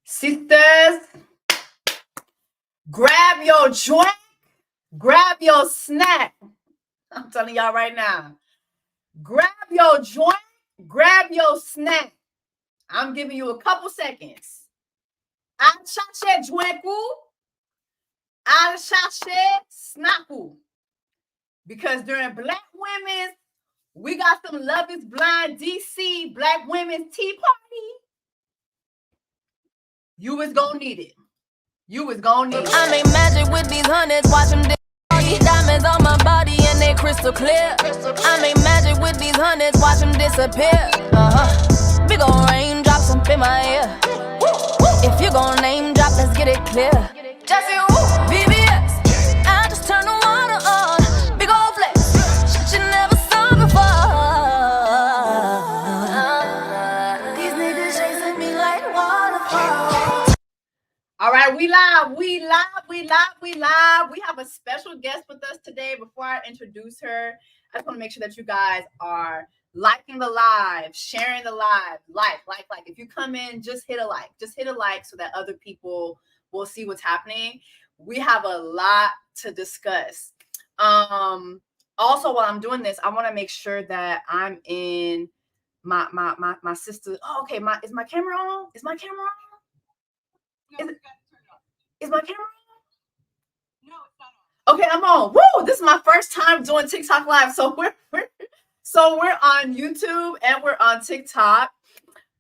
Sisters, grab your drink, grab your snack. I'm telling y'all right now. Grab your joint, grab your snack. I'm giving you a couple seconds. Al chercher jointou, al chercher snackou. Because during Black Women's, we got some Love is Blind DC Black Women's Tea Party. You was gonna need it. You was gonna need it. I make magic with these hundreds, watch them all these diamonds on my body and they crystal clear. I make magic with these hundreds, watch them disappear. Big ol' raindrops up in my ear. If you gon' name drop, let's get it clear. Jesse, VVS, I just turn the water on. Big ol' flex, shit you never saw before. These niggas chasing me like waterfalls. All right, we live. We have a special guest with us today. Before I introduce her, I just want to make sure that you guys are liking the live, sharing the live, like. If you come in, just hit a like. Just hit a like so that other people will see what's happening. We have a lot to discuss. Also, while I'm doing this, I want to make sure that I'm in my sister. Oh, okay. Is my camera on? Is my camera on? Is my camera on? No, it's not on. Okay, I'm on. Woo! This is my first time doing TikTok live. So we're on YouTube and we're on TikTok.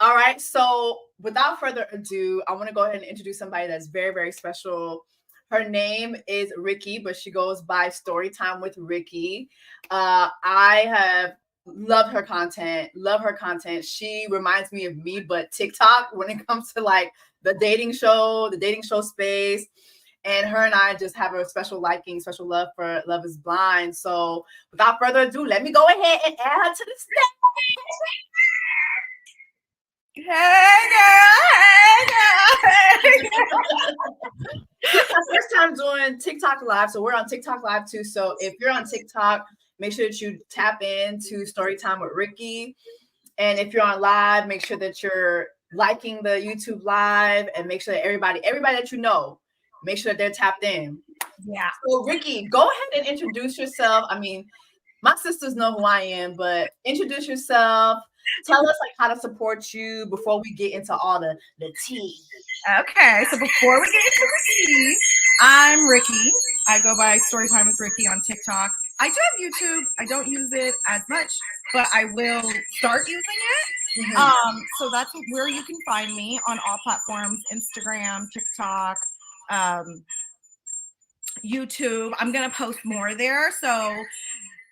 All right. So without further ado, I want to go ahead and introduce somebody that's very, very special. Her name is RIKKII, but she goes by Storytime with RIKKII. I have loved her content. Love her content. She reminds me of me, but TikTok when it comes to like the dating show space. And her and I just have a special liking, special love for Love is Blind. So without further ado, let me go ahead and add her to the stage. Hey girl. It's my first time doing TikTok live. So we're on TikTok live too. So if you're on TikTok, make sure that you tap into Storytime with RIKKII. And if you're on live, make sure that you're liking the YouTube live and make sure that everybody that you know, make sure that they're tapped in. Yeah. So RIKKII, go ahead and introduce yourself. I mean, my sisters know who I am, but introduce yourself. Tell us like how to support you before we get into all the tea. Okay, so before we get into the tea, I'm RIKKII. I go by Storytime with RIKKII on TikTok. I do have YouTube. I don't use it as much, but I will start using it. Mm-hmm. So that's where you can find me on all platforms: Instagram, TikTok, YouTube. I'm gonna post more there. So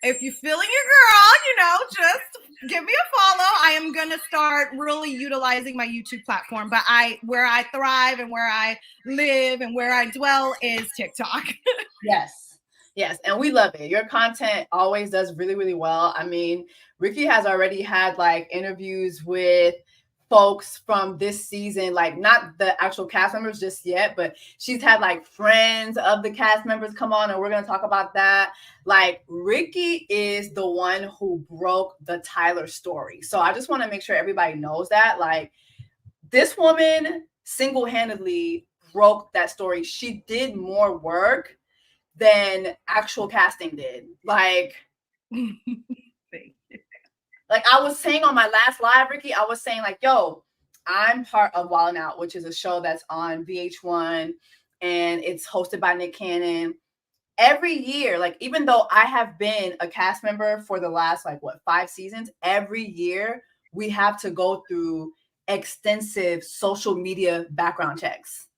if you're feeling your girl, just give me a follow. I am gonna start really utilizing my YouTube platform, but where I thrive and where I live and where I dwell is TikTok. Yes, and we love it. Your content always does really, really well. I mean, RIKKII has already had like interviews with folks from this season, like not the actual cast members just yet, but she's had like friends of the cast members come on, and we're going to talk about that. Like RIKKII is the one who broke the Tyler story. So I just want to make sure everybody knows that like this woman single-handedly broke that story. She did more work than actual casting did. Like like I was saying on my last live, RIKKII, I was saying like, yo, I'm part of Wild 'N Out, which is a show that's on VH1 and it's hosted by Nick Cannon. Every year, like even though I have been a cast member for the last 5 seasons, every year we have to go through extensive social media background checks.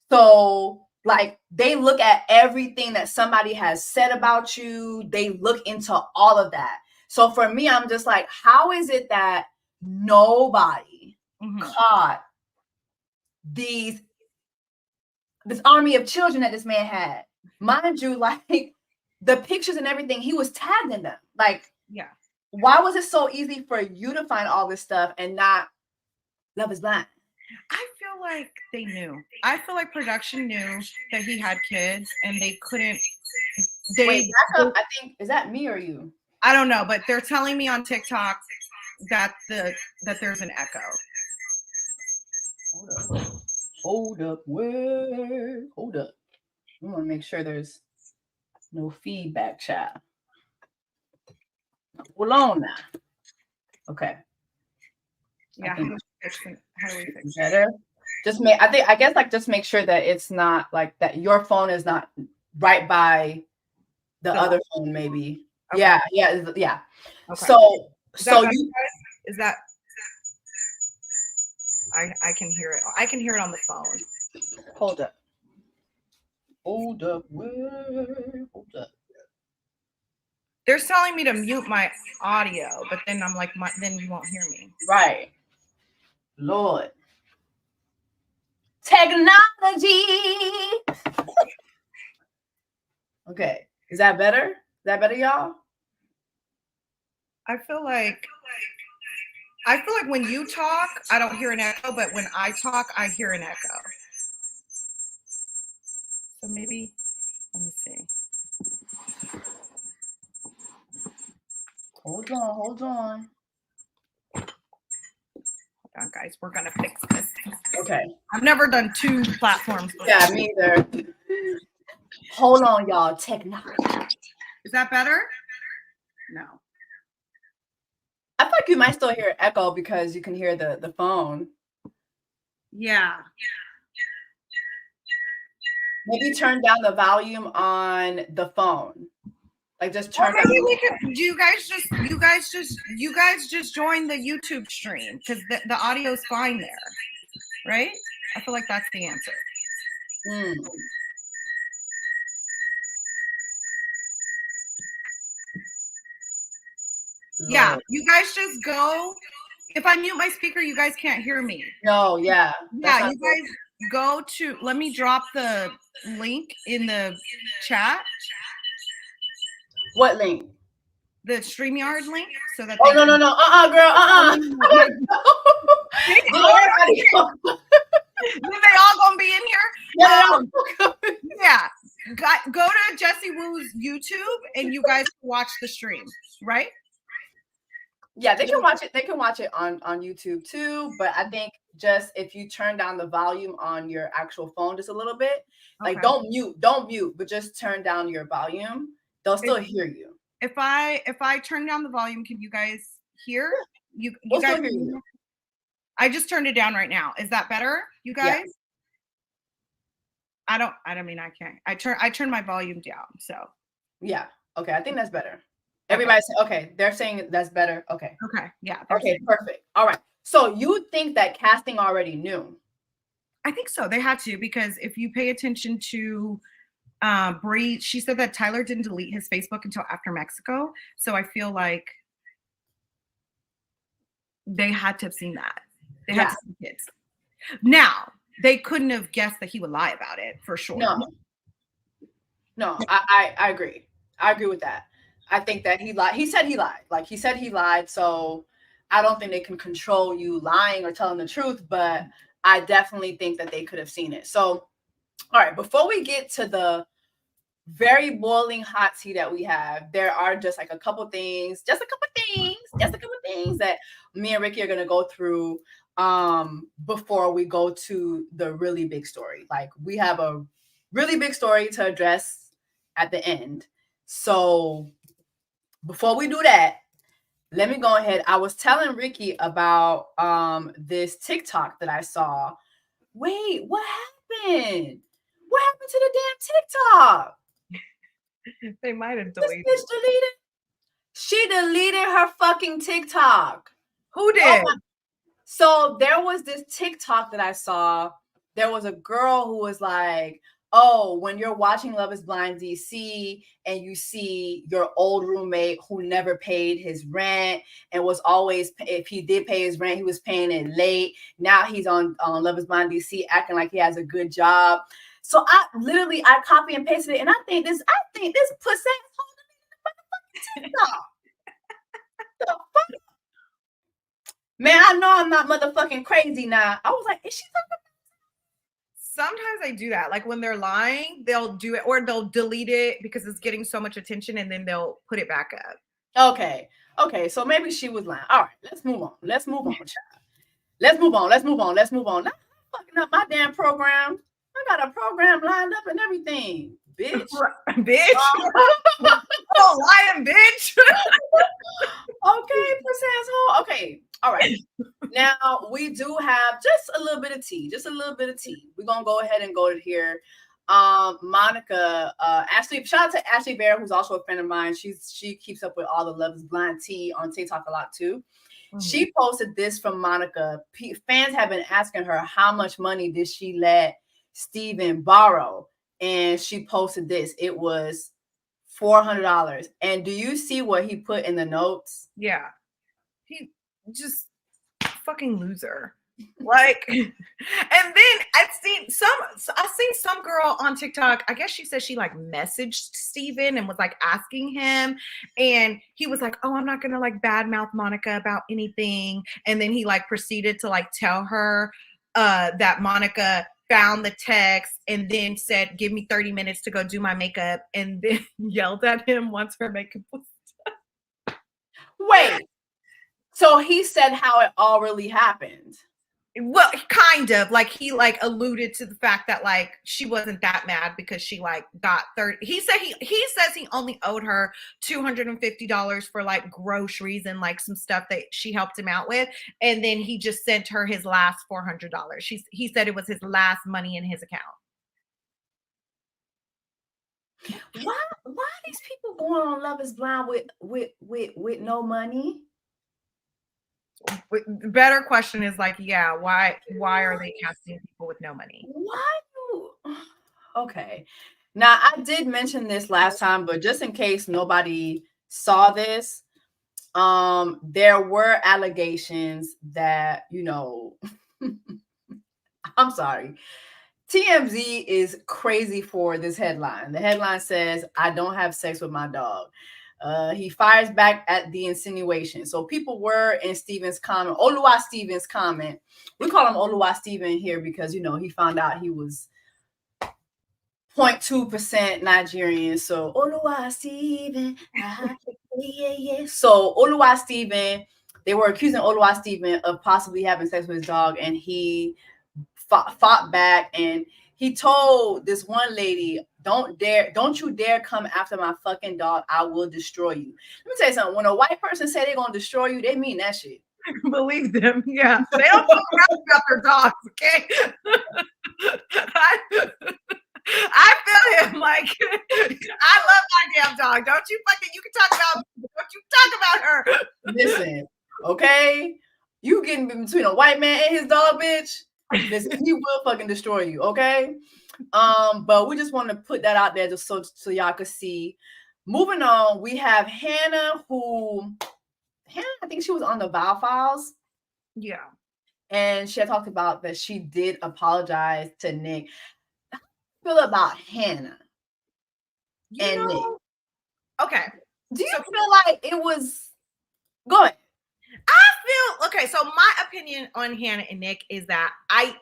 So like they look at everything that somebody has said about you. They look into all of that. So for me, I'm just like, how is it that nobody caught this army of children that this man had? Mind you, like the pictures and everything, he was tagged in them. Like, yeah. Why was it so easy for you to find all this stuff and not Love is Blind? I feel like they knew. I feel like production knew that he had kids and they couldn't. Wait, back up. I think, is that me or you? I don't know, but they're telling me on TikTok that there's an echo. Hold up. Wait. Hold up. We want to make sure there's no feedback, child. Hold on now. Okay. Yeah. How do we fix it? Better. I guess like just make sure that it's not like that your phone is not right by the other phone, maybe. Okay. Yeah. Okay. So is that I can hear it. I can hear it on the phone. Hold up. Hold up. They're telling me to mute my audio, but then I'm like, then you won't hear me. Right. Lord. Technology. Okay. Is that better? Is that better, y'all? I feel like when you talk, I don't hear an echo, but when I talk, I hear an echo. So maybe, let me see. Hold on. Hold on, guys. We're gonna fix this. Okay. I've never done two platforms before. Yeah, me either. Hold on, y'all. Technology. Is that better? No. I feel like you might still hear an echo because you can hear the phone. Yeah. Maybe turn down the volume on the phone. Like just turn. Maybe we could. You guys just join the YouTube stream because the audio is fine there, right? I feel like that's the answer. Yeah, you guys just go. If I mute my speaker, you guys can't hear me. No, yeah. Yeah, you guys go to. Let me drop the link in the chat. What link? The StreamYard link, so that. Oh no, girl. They all gonna be in here. Yeah. Go to Jessie Woo's YouTube and you guys watch the stream, right? Yeah, they can watch it. They can watch it on YouTube too. But I think just if you turn down the volume on your actual phone just a little bit, like don't mute, but just turn down your volume. They'll still hear you. If I turn down the volume, can you guys hear? You guys hear you. I just turned it down right now. Is that better, you guys? Yeah. I mean I can't. I turn my volume down. So yeah. Okay, I think that's better. Everybody say okay. They're saying that's better. Okay. Okay. Yeah. Okay, perfect. All right. So you think that casting already knew? I think so. They had to, because if you pay attention to Bree, she said that Tyler didn't delete his Facebook until after Mexico. So I feel like they had to have seen that. They had to see kids. Now, they couldn't have guessed that he would lie about it for sure. No, I agree. I agree with that. I think that he lied. He said he lied. Like he said he lied. So I don't think they can control you lying or telling the truth, but I definitely think that they could have seen it. So, all right, before we get to the very boiling hot tea that we have, there are just like a couple things that me and Ricky are going to go through before we go to the really big story. Like we have a really big story to address at the end. So before we do that, let me go ahead. I was telling Ricky about this TikTok that I saw. Wait, what happened? What happened to the damn TikTok? They might have deleted it. Deleted? She deleted her fucking TikTok. Who did? So there was this TikTok that I saw. There was a girl who was like, oh, when you're watching Love is Blind DC and you see your old roommate who never paid his rent and was always, if he did pay his rent, he was paying it late. Now he's on Love is Blind DC acting like he has a good job. So I copy and pasted it, and I think this pussy holding the motherfucking TikTok. The fuck? Man, I know I'm not motherfucking crazy now. I was like, is she talking? Sometimes I do that. Like when they're lying, they'll do it, or they'll delete it because it's getting so much attention, and then they'll put it back up. Okay. So maybe she was lying. All right, let's move on, child. Let's move on. Not fucking up my damn program. I got a program lined up and everything, bitch. Bitch. Oh, lying bitch. Okay, pussy asshole. Okay, all right. Now we do have just a little bit of tea. Just a little bit of tea. We're gonna go ahead and go to here. Monica, Ashley, shout out to Ashley Bear, who's also a friend of mine. She keeps up with all the Love is Blind tea on TikTok a lot too. She posted this from Monica. Fans have been asking her how much money did she let Steven borrow, and she posted this. It was $400. And do you see what he put in the notes? Yeah, he just fucking loser. Like, and then I've seen some girl on TikTok. I guess she said she like messaged Steven and was like asking him, and he was like, "Oh, I'm not gonna like badmouth Monica about anything." And then he like proceeded to like tell her that Monica found the text and then said, "Give me 30 minutes to go do my makeup," and then yelled at him once her makeup was done. Wait, so he said how it all really happened? Well, kind of like he like alluded to the fact that like she wasn't that mad because she like got 30. He said he says he only owed her $250 for like groceries and like some stuff that she helped him out with, and then he just sent her his last $400. He said it was his last money in his account. Why are these people going on Love is Blind with no money? The better question is like, yeah, why are they casting people with no money? Okay. Now I did mention this last time, but just in case nobody saw this, there were allegations that, you know, I'm sorry. TMZ is crazy for this headline. The headline says, "I don't have sex with my dog." He fires back at the insinuation. So people were in Steven's comment, Oluwa Steven's comment. We call him Oluwa Steven here because, you know, he found out he was 0.2% Nigerian. So Oluwa Steven, yeah. So Oluwa Steven, they were accusing Oluwa Steven of possibly having sex with his dog, and he fought back, and he told this one lady, don't you dare come after my fucking dog. I will destroy you. Let me tell you something. When a white person say they're going to destroy you, they mean that shit. Believe them. Yeah. They don't talk about their dogs, okay? I feel him. Like, I love my damn dog. You can talk about her. Listen, okay? You getting between a white man and his dog, bitch. Listen, he will fucking destroy you, okay? But we just want to put that out there just so y'all could see. Moving on, we have Hannah, I think she was on the Vow Files. Yeah. And she had talked about that she did apologize to Nick. How do you feel about Hannah and Nick? Okay. Do you feel like it was... Go ahead. So my opinion on Hannah and Nick is that I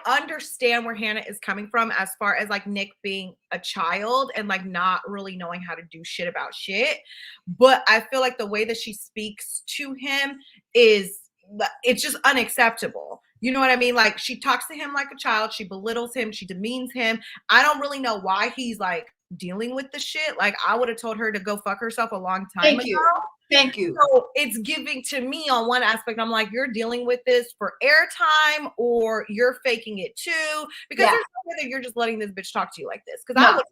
understand where Hannah is coming from as far as like Nick being a child and like not really knowing how to do shit about shit. But I feel like the way that she speaks to him it's just unacceptable. You know what I mean? Like, she talks to him like a child. She belittles him. She demeans him. I don't really know why he's like dealing with the shit. Like, I would have told her to go fuck herself a long time ago. Thank you. So it's giving to me on one aspect. I'm like, you're dealing with this for airtime or you're faking it too. Because there's no way that you're just letting this bitch talk to you like this. Because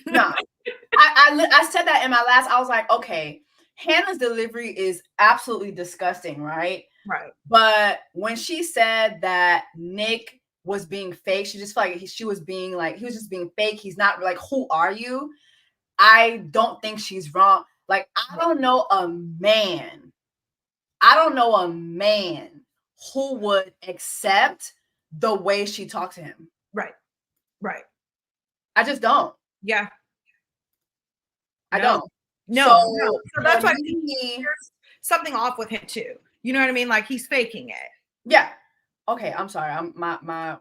no. I said that in my last, I was like, okay, Hannah's delivery is absolutely disgusting, right? Right. But when she said that Nick was being fake, she just felt like he was just being fake. He's not like, who are you? I don't think she's wrong. Like, I don't know a man who would accept the way she talked to him. Right. I just don't. Yeah. I don't. No. So that's why there's something off with him too. You know what I mean? Like, he's faking it. Yeah. Okay, I'm sorry.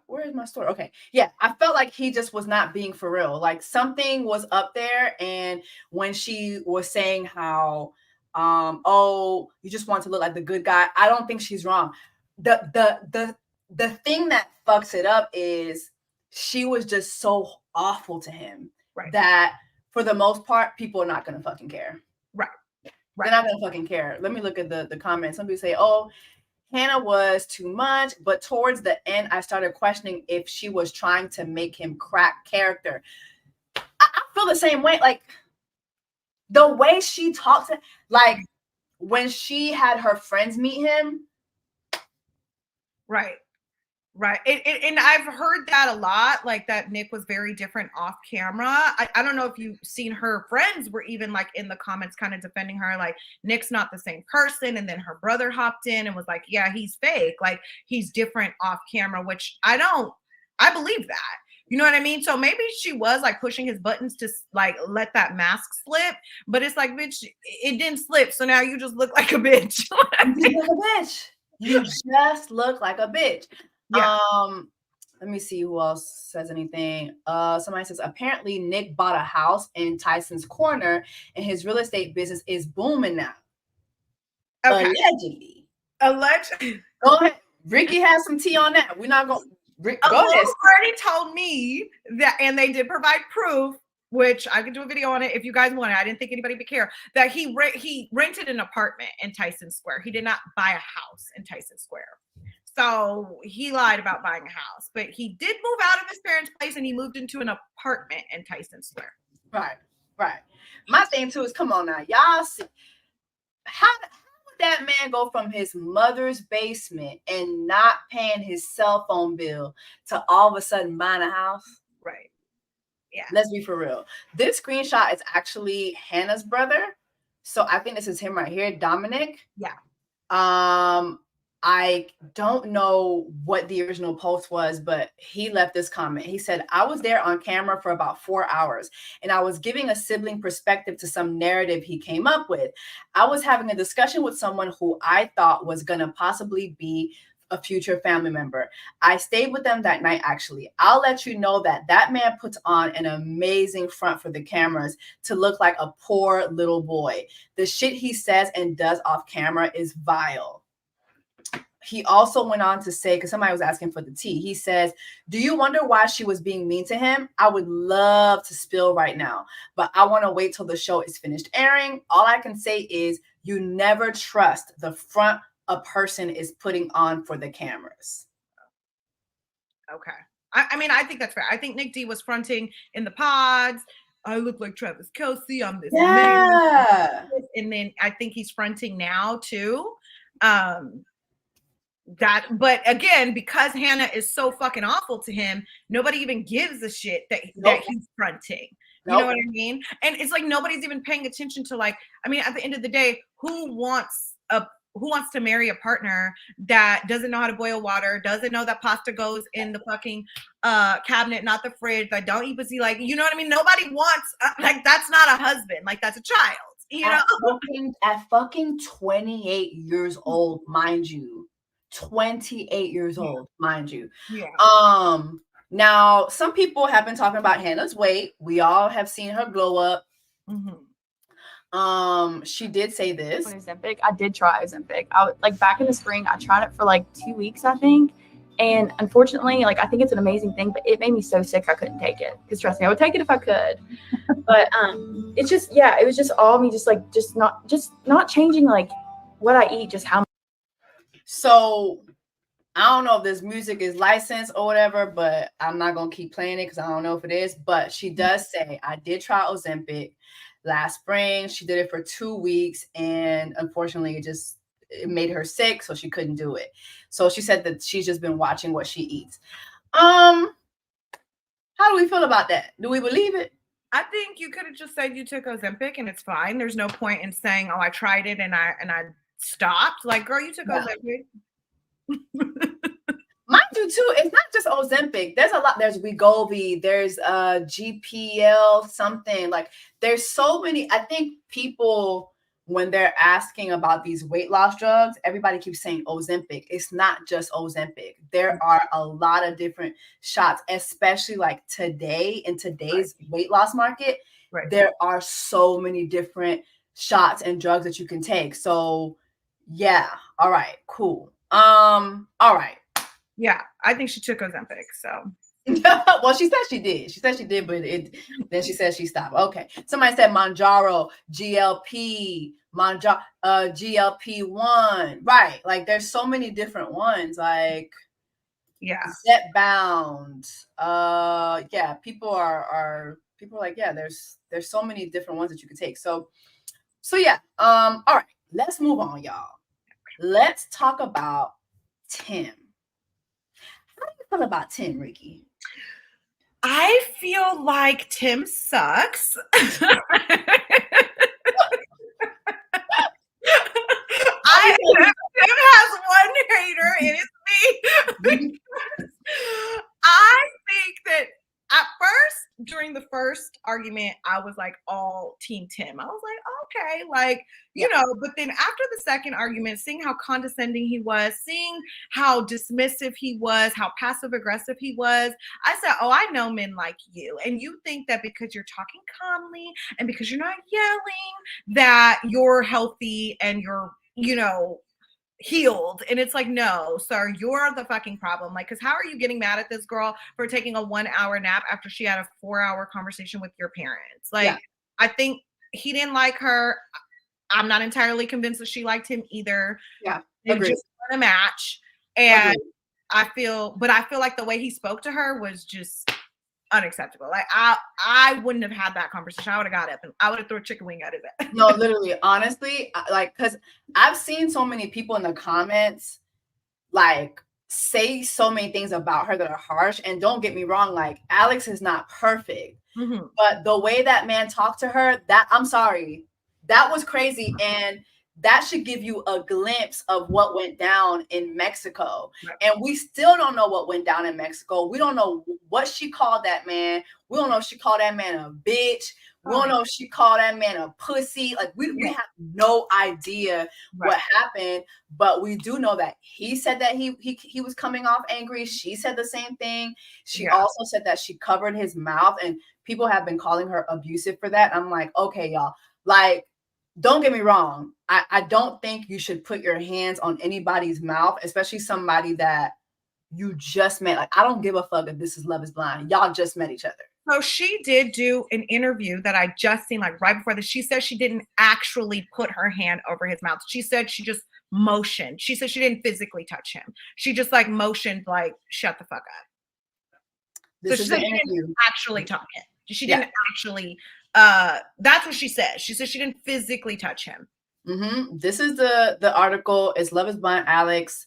Where is my story? Okay. Yeah, I felt like he just was not being for real. Like, something was up there, and when she was saying how you just want to look like the good guy, I don't think she's wrong. The the thing that fucks it up is she was just so awful to him that for the most part, people are not going to fucking care. Right. They're not going to fucking care. Let me look at the comments. Some people say, oh, Hannah was too much, but towards the end, I started questioning if she was trying to make him crack character. I feel the same way. Like, the way she talks, like, when she had her friends meet him. Right. And I've heard that a lot, like that Nick was very different off camera. I don't know if you've seen her friends were even like in the comments kind of defending her, like Nick's not the same person. And then her brother hopped in and was like, yeah, he's fake. Like he's different off camera, which I believe that. You know what I mean? So maybe she was like pushing his buttons to like let that mask slip, but it's like, bitch, it didn't slip. So now you just look like a bitch. You just look like a bitch. Yeah. Let me see who else says anything. Somebody says apparently Nick bought a house in Tyson's Corner and his real estate business is booming now. Okay. Allegedly. Go ahead. Ricky has some tea on that. We're not going go ahead. Already told me that, and they did provide proof, which I could do a video on it if you guys want it. I didn't think anybody would care, that he rented an apartment in Tyson Square. He did not buy a house in Tyson Square. So he lied about buying a house, but he did move out of his parents' place and he moved into an apartment in Tyson Square. Right. My thing too is, come on now, y'all see how would that man go from his mother's basement and not paying his cell phone bill to all of a sudden buying a house? Right. Yeah. Let's be for real. This screenshot is actually Hannah's brother. So I think this is him right here, Dominic. Yeah. I don't know what the original post was, but he left this comment. He said, I was there on camera for about 4 hours and I was giving a sibling perspective to some narrative he came up with. I was having a discussion with someone who I thought was going to possibly be a future family member. I stayed with them that night, actually. I'll let you know that that man puts on an amazing front for the cameras to look like a poor little boy. The shit he says and does off camera is vile. He also went on to say, because somebody was asking for the tea, he says, do you wonder why she was being mean to him? I would love to spill right now, but I want to wait till the show is finished airing. All I can say is you never trust the front a person is putting on for the cameras. Okay. I mean, I think that's fair. I think Nick D was fronting in the pods. I look like Travis Kelce. I'm this man. And then I think he's fronting now too. But again, because Hannah is so fucking awful to him, nobody even gives a shit that he's fronting. You know what I mean? And it's like nobody's even paying attention to, like, I mean, at the end of the day, who wants to marry a partner that doesn't know how to boil water, doesn't know that pasta goes in the fucking cabinet, not the fridge, that don't eat pussy, like, you know what I mean? Nobody wants like, that's not a husband, like that's a child, you know? At fucking 28 years old, mind you. 28 years old, mind you. Yeah. Now some people have been talking about Hannah's weight. We all have seen her glow up. Mm-hmm. She did say this. Ozempic. I did try Ozempic. Like back in the spring, I tried it for like 2 weeks, I think. And unfortunately, like I think it's an amazing thing, but it made me so sick I couldn't take it. Because trust me, I would take it if I could. But it's just, yeah, it was just all me, just not changing like what I eat, just how much. So I don't know if this music is licensed or whatever, but I'm not going to keep playing it because I don't know if it is. But she does say, I did try Ozempic last spring. She did it for 2 weeks. And unfortunately, it made her sick. So she couldn't do it. So she said that she's just been watching what she eats. How do we feel about that? Do we believe it? I think you could have just said you took Ozempic and it's fine. There's no point in saying, oh, I tried it and I stopped. Like, girl, you took Ozempic. Mind you too, it's not just Ozempic. There's a lot. There's Wegovy, there's GPL something. Like, there's so many. I think people, when they're asking about these weight loss drugs, everybody keeps saying Ozempic. It's not just Ozempic. There are a lot of different shots, especially like today, in today's weight loss market. There are so many different shots and drugs that you can take. So yeah. All right, cool. All right. Yeah, I think she took Ozempic. So Well, she said she did. She said she did, but then she said she stopped. Okay. Somebody said Monjaro, GLP, GLP-1. Right. Like there's so many different ones. Like Zepbound. Yeah, people are like, yeah, there's so many different ones that you can take. So yeah. All right, let's move on, y'all. Let's talk about Tim. How do you feel about Tim, Ricky? I feel like Tim sucks. Tim has one hater, and it's me. I think that at first, during the first argument, I was like all team Tim. I was like, okay, like, you know, but then after the second argument, seeing how condescending he was, seeing how dismissive he was, how passive aggressive he was, I said, oh, I know men like you. And you think that because you're talking calmly and because you're not yelling, that you're healthy and you're, you know, healed. And it's like, no, sir, you're the fucking problem. Like, because how are you getting mad at this girl for taking a 1 hour nap after she had a 4-hour conversation with your parents? Like, I think he didn't like her. I'm not entirely convinced that she liked him either. Yeah, they just weren't a match. And I feel like the way he spoke to her was just unacceptable. Like I wouldn't have had that conversation. I would have got up and I would have thrown a chicken wing out of it. No, literally, honestly, like, because I've seen so many people in the comments like say so many things about her that are harsh. And don't get me wrong, like Alex is not perfect, but the way that man talked to her, that I'm sorry, that was crazy. And that should give you a glimpse of what went down in Mexico. And we still don't know what went down in Mexico. We don't know what she called that man. We don't know if she called that man a bitch. We don't know if she called that man a pussy. Like we have no idea what happened, but we do know that he said that he was coming off angry. She said the same thing. She also said that she covered his mouth, and people have been calling her abusive for that. I'm like, okay, y'all, like, don't get me wrong. I don't think you should put your hands on anybody's mouth, especially somebody that you just met. Like, I don't give a fuck if this is Love is Blind. Y'all just met each other. So she did do an interview that I just seen, like right before this. She said she didn't actually put her hand over his mouth. She said she just motioned. She said she didn't physically touch him. She just like motioned, like, shut the fuck up. This so is she said an she interview. didn't actually touch him. She didn't actually, that's what she said. She said she didn't physically touch him. This is the article. It's Love is Blind Alex.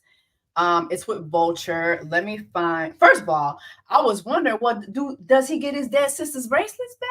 It's with Vulture. Let me find. First of all, I was wondering, does he get his dead sister's bracelets back?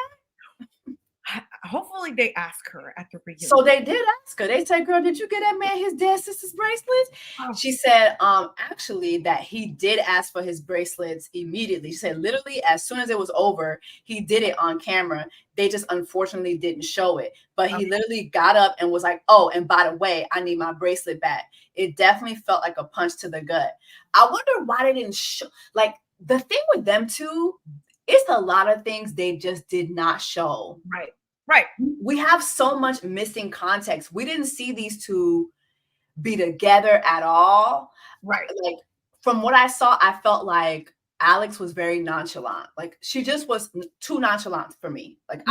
Hopefully they ask her at the reunion. So they did ask her. They said, girl, did you get that man his dead sister's bracelets? She said, actually, that he did ask for his bracelets immediately. She said, literally, as soon as it was over, he did it on camera. They just unfortunately didn't show it. But he literally got up and was like, oh, and by the way, I need my bracelet back. It definitely felt like a punch to the gut. I wonder why they didn't show. Like, the thing with them two, it's a lot of things they just did not show. Right. We have so much missing context. We didn't see these two be together at all. Right. Like, from what I saw, I felt like Alex was very nonchalant. Like, she just was too nonchalant for me. Like,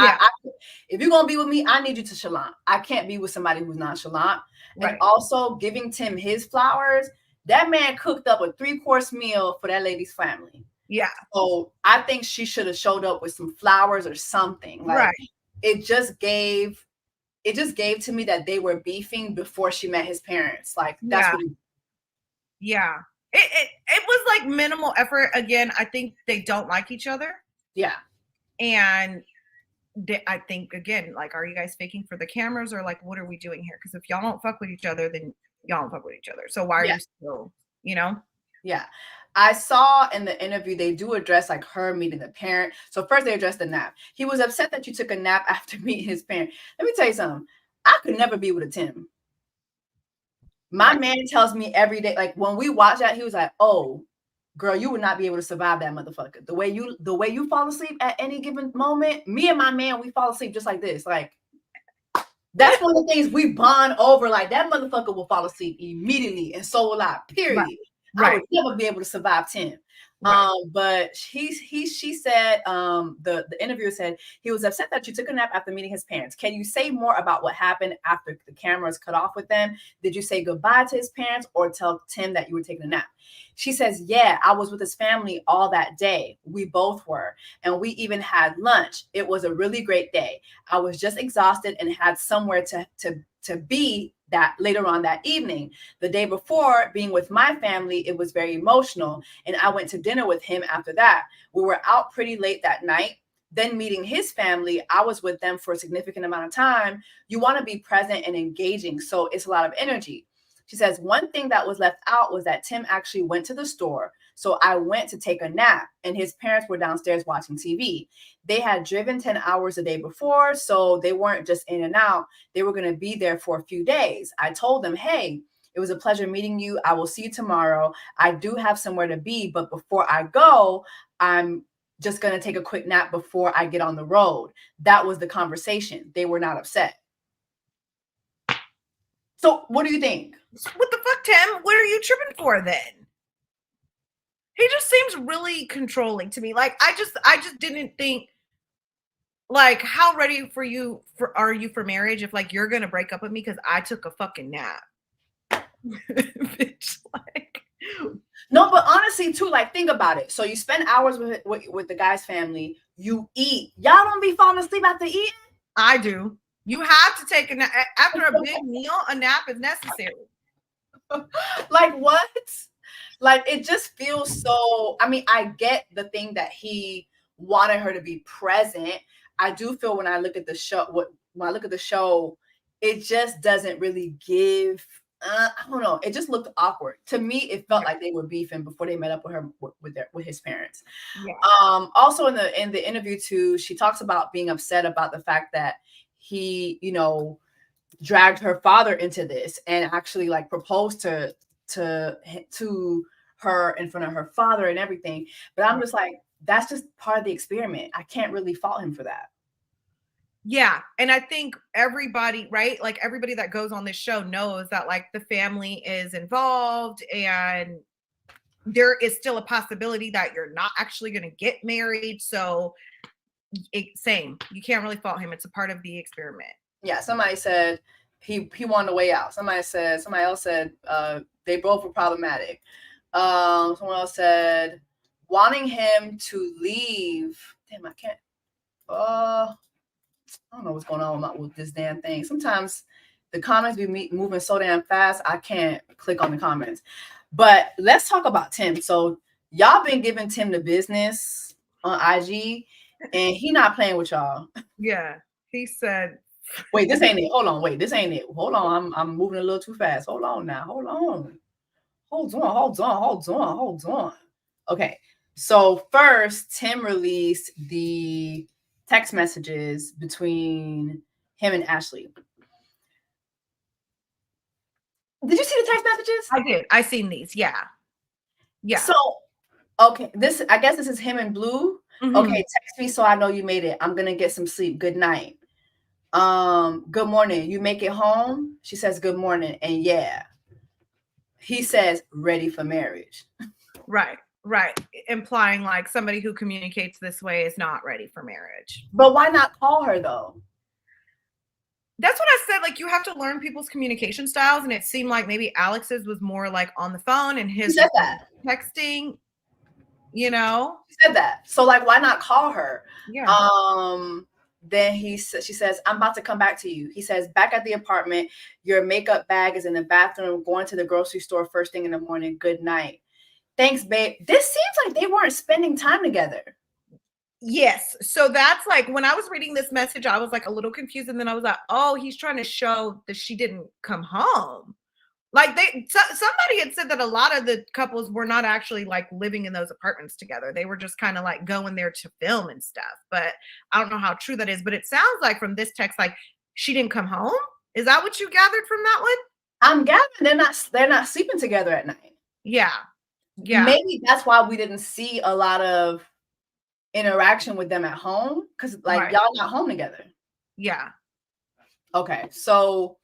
if you're going to be with me, I need you to chalant. I can't be with somebody who's nonchalant. And also giving Tim his flowers. That man cooked up a 3-course meal for that lady's family. Yeah. So I think she should have showed up with some flowers or something. Like, it just gave to me that they were beefing before she met his parents. Like, that's what it was like minimal effort. Again, I think they don't like each other. Yeah. And I think, again, like, are you guys faking for the cameras, or like, what are we doing here? Because if y'all don't fuck with each other, then y'all don't fuck with each other. So why are you still, you know? Yeah. I saw in the interview, they do address like her meeting the parent. So first they addressed the nap. He was upset that you took a nap after meeting his parent. Let me tell you something. I could never be with a Tim. My man tells me every day, like when we watch that, he was like, oh, girl, you would not be able to survive that motherfucker. The way you fall asleep at any given moment, me and my man, we fall asleep just like this. Like, that's one of the things we bond over. Like, that motherfucker will fall asleep immediately, and so will I, period. I would never be able to survive Tim. Right. But she said, the interviewer said he was upset that you took a nap after meeting his parents. Can you say more about what happened after the cameras cut off with them? Did you say goodbye to his parents or tell Tim that you were taking a nap? She says, yeah, I was with his family all that day. We both were. And we even had lunch. It was a really great day. I was just exhausted and had somewhere to be that later on that evening. The day before, being with my family, it was very emotional. And I went to dinner with him after that. We were out pretty late that night. Then meeting his family, I was with them for a significant amount of time. You want to be present and engaging. So it's a lot of energy. She says, one thing that was left out was that Tim actually went to the store. So I went to take a nap and his parents were downstairs watching TV. They had driven 10 hours the day before, so they weren't just in and out. They were going to be there for a few days. I told them, hey, it was a pleasure meeting you. I will see you tomorrow. I do have somewhere to be, but before I go, I'm just going to take a quick nap before I get on the road. That was the conversation. They were not upset. So what do you think? What the fuck, Tim? What are you tripping for then? He just seems really controlling to me. Like, I just didn't think, like, how ready are you for marriage if, like, you're gonna break up with me because I took a fucking nap? Bitch, like. No, but honestly, too, like, think about it. So you spend hours with the guy's family. You eat. Y'all don't be falling asleep after eating? I do. You have to take a nap. After a big meal, a nap is necessary. Like, what? Like, it just feels so, I mean, I get the thing that he wanted her to be present. I do feel when I look at the show, it just doesn't really give, I don't know. It just looked awkward. To me, it felt like they were beefing before they met up with her, with his parents. Yeah. Also in the interview too, she talks about being upset about the fact that he, dragged her father into this and actually like proposed to her in front of her father and everything. But I'm just like, that's just part of the experiment. I can't really fault him for that. Yeah. And I think everybody, right? Like everybody that goes on this show knows that like the family is involved and there is still a possibility that you're not actually going to get married. So same, you can't really fault him. It's a part of the experiment. Yeah. Somebody said he wanted a way out. Somebody else said they both were problematic. Someone else said wanting him to leave. Damn, I can't. I don't know what's going on with this damn thing. Sometimes the comments be moving so damn fast, I can't click on the comments. But let's talk about Tim. So y'all been giving Tim the business on IG, and he not playing with y'all. Yeah, he said. Wait, this ain't it. Hold on. Wait, this ain't it. Hold on. I'm moving a little too fast. Hold on now. Hold on. Okay. So first, Tim released the text messages between him and Ashley. Did you see the text messages? I did. I seen these. Yeah. So, okay, I guess this is him in blue. Mm-hmm. Okay, text me so I know you made it. I'm gonna get some sleep. Good night. Good morning. You make it home? She says good morning. And yeah. He says ready for marriage. Right. Implying like somebody who communicates this way is not ready for marriage. But why not call her though? That's what I said. Like you have to learn people's communication styles. And it seemed like maybe Alex's was more like on the phone and his said that. Texting, She said that. So like, why not call her? Yeah. Then she says, I'm about to come back to you. He says, back at the apartment, your makeup bag is in the bathroom, going to the grocery store first thing in the morning. Good night. Thanks, babe. This seems like they weren't spending time together. Yes. So that's like, when I was reading this message, I was like a little confused. And then I was like, oh, he's trying to show that she didn't come home. Like somebody had said that a lot of the couples were not actually like living in those apartments together. They were just kind of like going there to film and stuff. But I don't know how true that is. But it sounds like from this text, like she didn't come home. Is that what you gathered from that one? I'm gathering they're not sleeping together at night. Yeah. Maybe that's why we didn't see a lot of interaction with them at home because like y'all not home together. Yeah. Okay, so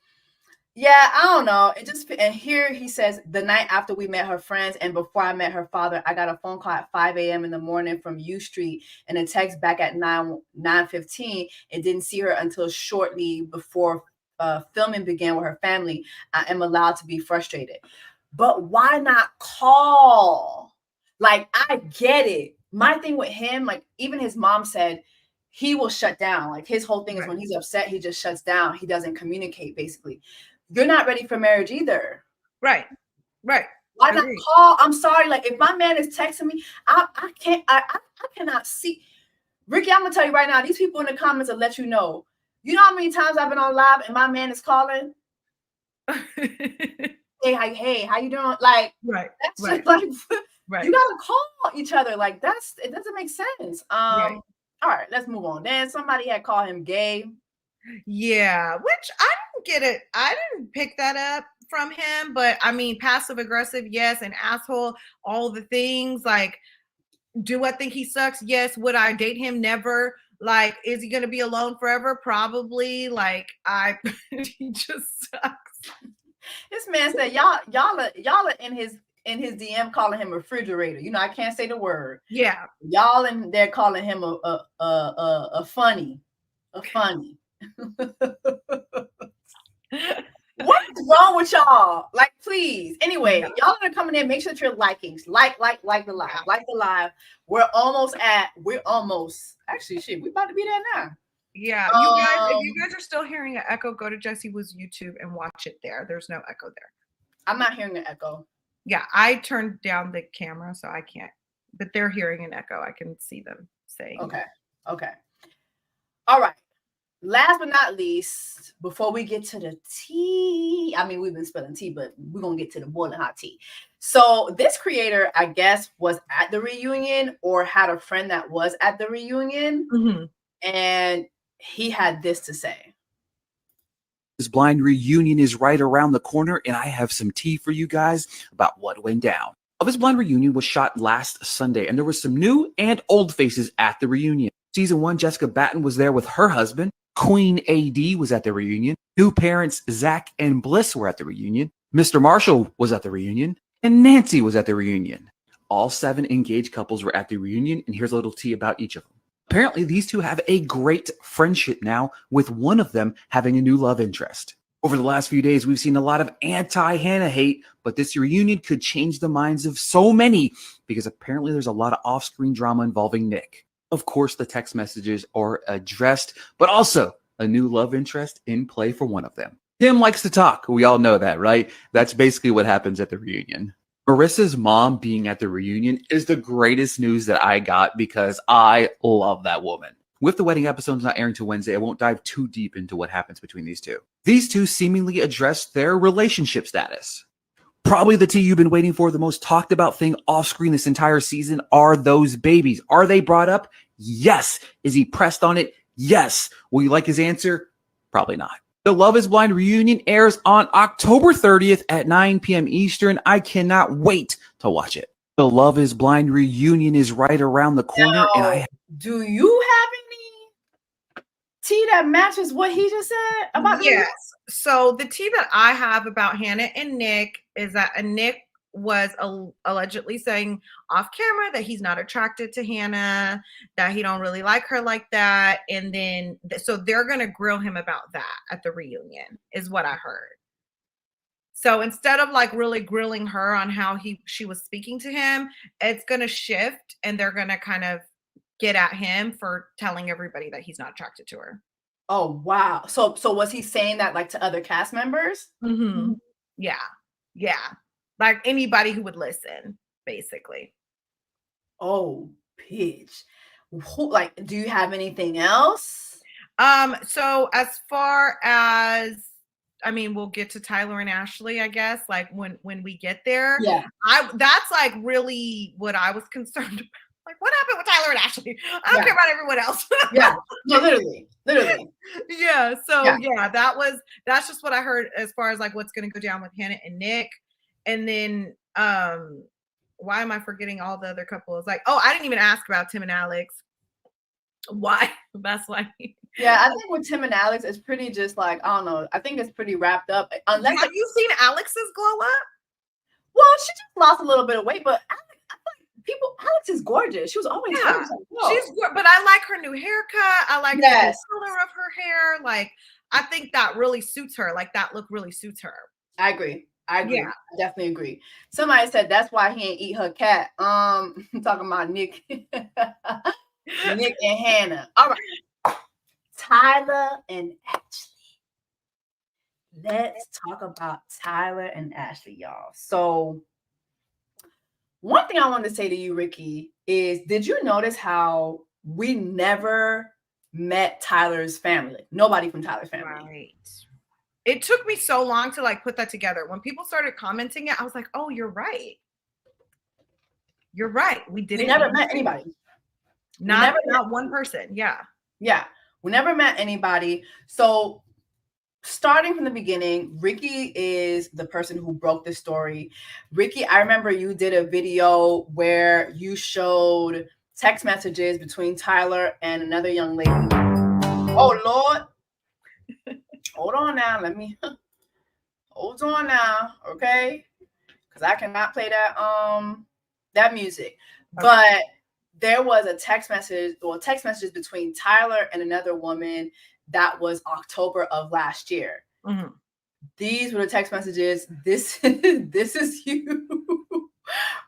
Yeah, I don't know. It just and here he says the night after we met her friends and before I met her father, I got a phone call at 5 a.m. in the morning from U Street and a text back at 9:15 and didn't see her until shortly before filming began with her family. I am allowed to be frustrated. But why not call? Like, I get it. My thing with him, like even his mom said, he will shut down. Like his whole thing is Right. when he's upset, he just shuts down. He doesn't communicate basally. You're not ready for marriage either. Right. Why not Agreed. call? I'm sorry. Like if my man is texting me, I cannot see. Ricky, I'm gonna tell you right now, these people in the comments will let you know. You know how many times I've been on live and my man is calling? Hey, how you doing? Like Right. that's Right. just like Right. you gotta call each other. Like it doesn't make sense. Right. All right, let's move on. Then somebody had called him gay. Yeah, which I didn't get it. I didn't pick that up from him, but I mean, passive aggressive, yes, an asshole, all the things. Like, do I think he sucks? Yes. Would I date him? Never. Like, is he gonna be alone forever? Probably. Like, he just sucks. This man said, y'all are in his DM calling him a refrigerator. You know, I can't say the word. Yeah. Y'all in there calling him a funny. What's wrong with y'all? Like, please. Anyway, y'all are coming in. Make sure that you're liking. Like the live. Like the live. We're almost. Actually, shit. We about to be there now. Yeah. You guys, if you guys are still hearing an echo, go to Jessie Woo's YouTube and watch it there. There's no echo there. I'm not hearing an echo. Yeah, I turned down the camera, so I can't. But they're hearing an echo. I can see them saying. Okay. All right. Last but not least, before we get to the tea, I mean, we've been spilling tea, but we're going to get to the boiling hot tea. So this creator, I guess, was at the reunion or had a friend that was at the reunion. Mm-hmm. And he had this to say. This blind reunion is right around the corner, and I have some tea for you guys about what went down. This blind reunion was shot last Sunday, and there were some new and old faces at the reunion. Season 1, Jessica Batten was there with her husband. Queen AD was at the reunion. New parents Zach and Bliss were at the reunion. Mr. Marshall was at the reunion. And Nancy was at the reunion. All 7 engaged couples were at the reunion, and here's a little tea about each of them. Apparently, these two have a great friendship now, with one of them having a new love interest. Over the last few days, we've seen a lot of anti-Hannah hate, but this reunion could change the minds of so many because apparently there's a lot of off-screen drama involving Nick. Of course, the text messages are addressed, but also a new love interest in play for one of them. Tim likes to talk. We all know that, right? That's basically what happens at the reunion. Marissa's mom being at the reunion is the greatest news that I got because I love that woman. With the wedding episodes not airing till Wednesday, I won't dive too deep into what happens between these two. These two seemingly address their relationship status. Probably the tea you've been waiting for, the most talked about thing off screen this entire season are those babies. Are they brought up? Yes. Is he pressed on it? Yes. Will you like his answer? Probably not. The Love is Blind reunion airs on October 30th at 9 p.m. Eastern. I cannot wait to watch it. The Love is Blind reunion is right around the corner. Now, do you have any tea that matches what he just said about Yes. So the tea that I have about Hannah and Nick is that Nick was allegedly saying off camera that he's not attracted to Hannah, that he don't really like her like that. And then, so they're going to grill him about that at the reunion is what I heard. So instead of like really grilling her on how she was speaking to him, it's going to shift and they're going to kind of get at him for telling everybody that he's not attracted to her. Oh, wow. So was he saying that like to other cast members? Mm-hmm. Yeah. Like anybody who would listen, basically. Oh, bitch. Like, do you have anything else? So as far as, I mean, we'll get to Tyler and Ashley, I guess, like when we get there. Yeah. That's like really what I was concerned about. Like, what happened with Tyler and Ashley? I don't care about everyone else. Yeah. No, literally. Yeah. So yeah, that's just what I heard as far as like what's going to go down with Hannah and Nick. And then, why am I forgetting all the other couples? Like, oh, I didn't even ask about Tim and Alex. Why? That's why. Yeah, I think with Tim and Alex, it's pretty just like, I don't know. I think it's pretty wrapped up. Unless Have you seen Alex's glow up? well, she just lost a little bit of weight, but I feel like Alex is gorgeous. She was always Yeah, gorgeous. Like, whoa. she's good, but I like her new haircut. I like Yes. the color of her hair. Like, I think that really suits her. Like, that look really suits her. I agree. Yeah. I definitely agree. Somebody said that's why he ain't eat her cat. I'm talking about Nick. Nick and Hannah. All right. Tyler and Ashley. Let's talk about Tyler and Ashley, y'all. So one thing I wanted to say to you, Rikki, is did you notice how we never met Tyler's family? Like, nobody from Tyler's family. Right. It took me so long to like put that together. When people started commenting it, I was like, oh, you're right. You're right. We didn't. We never met anybody. Not one person. Yeah. Yeah. We never met anybody. So starting from the beginning, Rikki is the person who broke the story. Rikki, I remember you did a video where you showed text messages between Tyler and another young lady. Oh, Lord. Hold on now. Hold on now. Okay. Because I cannot play that music. Okay. But there was a text messages between Tyler and another woman that was October of last year. Mm-hmm. These were the text messages. This is you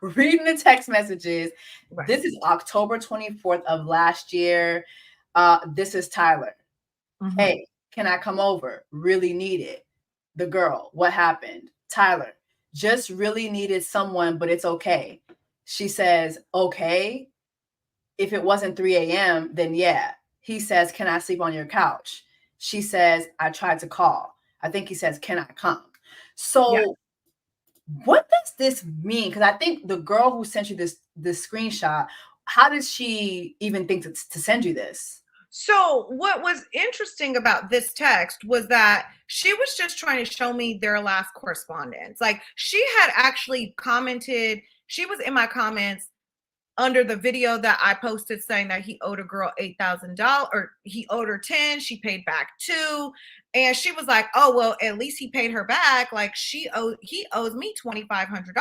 reading the text messages. Right. This is October 24th of last year. This is Tyler. Mm-hmm. Hey, can I come over? Really need it. The girl, what happened? Tyler, just really needed someone, but it's okay. She says, okay. If it wasn't 3 a.m., then yeah. He says, can I sleep on your couch? She says, I tried to call. I think he says, can I come? So What does this mean? Because I think the girl who sent you this screenshot, how did she even think to send you this? So what was interesting about this text was that she was just trying to show me their last correspondence. Like, she had actually commented, she was in my comments under the video that I posted saying that he owed a girl $8,000, or he owed her 10, she paid back 2. And she was like, oh, well, at least he paid her back. Like, he owes me $2,500.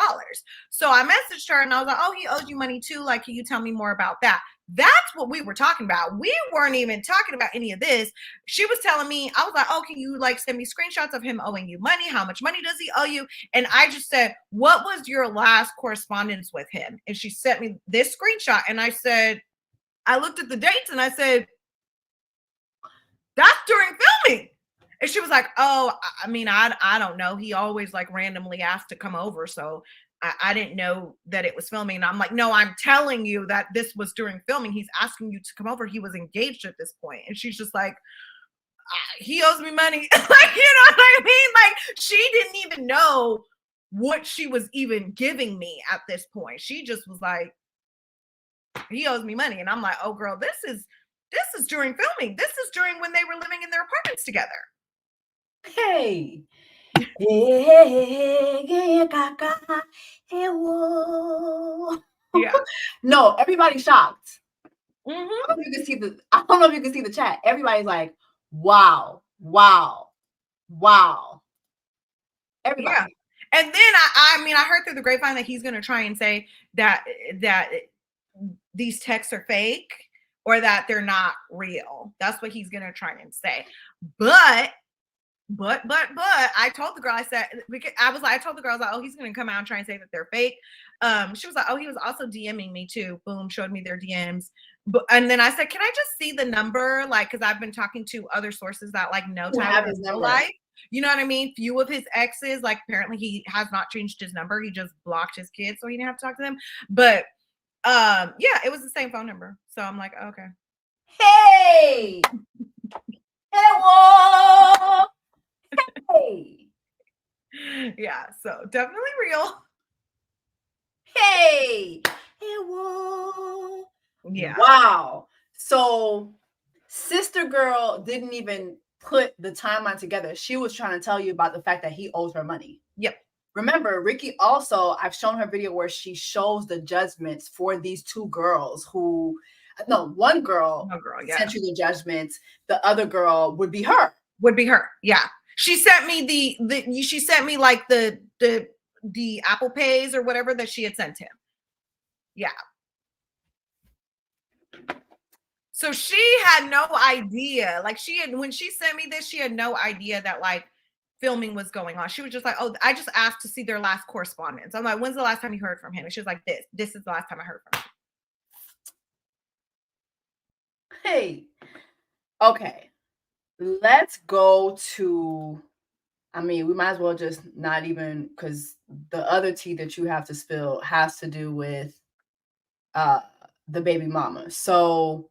So I messaged her and I was like, oh, he owes you money too. Like, can you tell me more about that? That's what we were talking about. We weren't even talking about any of this. She was telling me, I was like, oh, can you like send me screenshots of him owing you money? How much money does he owe you? And I just said, what was your last correspondence with him? And she sent me this screenshot. And I said, I looked at the dates and I said, that's during filming. And she was like, oh, I mean, I don't know. He always like randomly asked to come over. So I didn't know that it was filming. And I'm like, no, I'm telling you that this was during filming. He's asking you to come over. He was engaged at this point. And she's just like, he owes me money. Like, you know what I mean? Like, she didn't even know what she was even giving me at this point. She just was like, he owes me money. And I'm like, oh girl, this is during filming. This is during when they were living in their apartments together. Hey. Yeah. No, everybody's shocked. Mm-hmm. I don't know if you can see the chat. Everybody's like, wow. Everybody. Yeah. And then I heard through the grapevine that he's gonna try and say that these texts are fake or that they're not real. That's what he's gonna try and say. But I told the girl, I told the girl, I was like, oh, he's going to come out and try and say that they're fake. She was like, oh, he was also DMing me too. Boom, showed me their DMs. And then I said, can I just see the number? Like, cause I've been talking to other sources that like know Tyler in real life. You know what I mean? Few of his exes, like apparently he has not changed his number. He just blocked his kids so he didn't have to talk to them. But yeah, it was the same phone number. So I'm like, okay. Hey, hello. Hey. Yeah, so definitely real. Hey, whoa. Yeah. Wow. So sister girl didn't even put the timeline together. She was trying to tell you about the fact that he owes her money. Yep. Remember, Rikki also, I've shown her video where she shows the judgments for these two girls who No, one girl yeah. sent you the judgments. The other girl would be her. Would be her. Yeah. She sent me she sent me like the Apple Pays or whatever that she had sent him. Yeah. So she had no idea. Like when she sent me this, she had no idea that like filming was going on. She was just like, oh, I just asked to see their last correspondence. I'm like, when's the last time you heard from him? And she was like, this is the last time I heard from him. Hey, okay. Let's go to, I mean, we might as well just not even, because the other tea that you have to spill has to do with the baby mama. So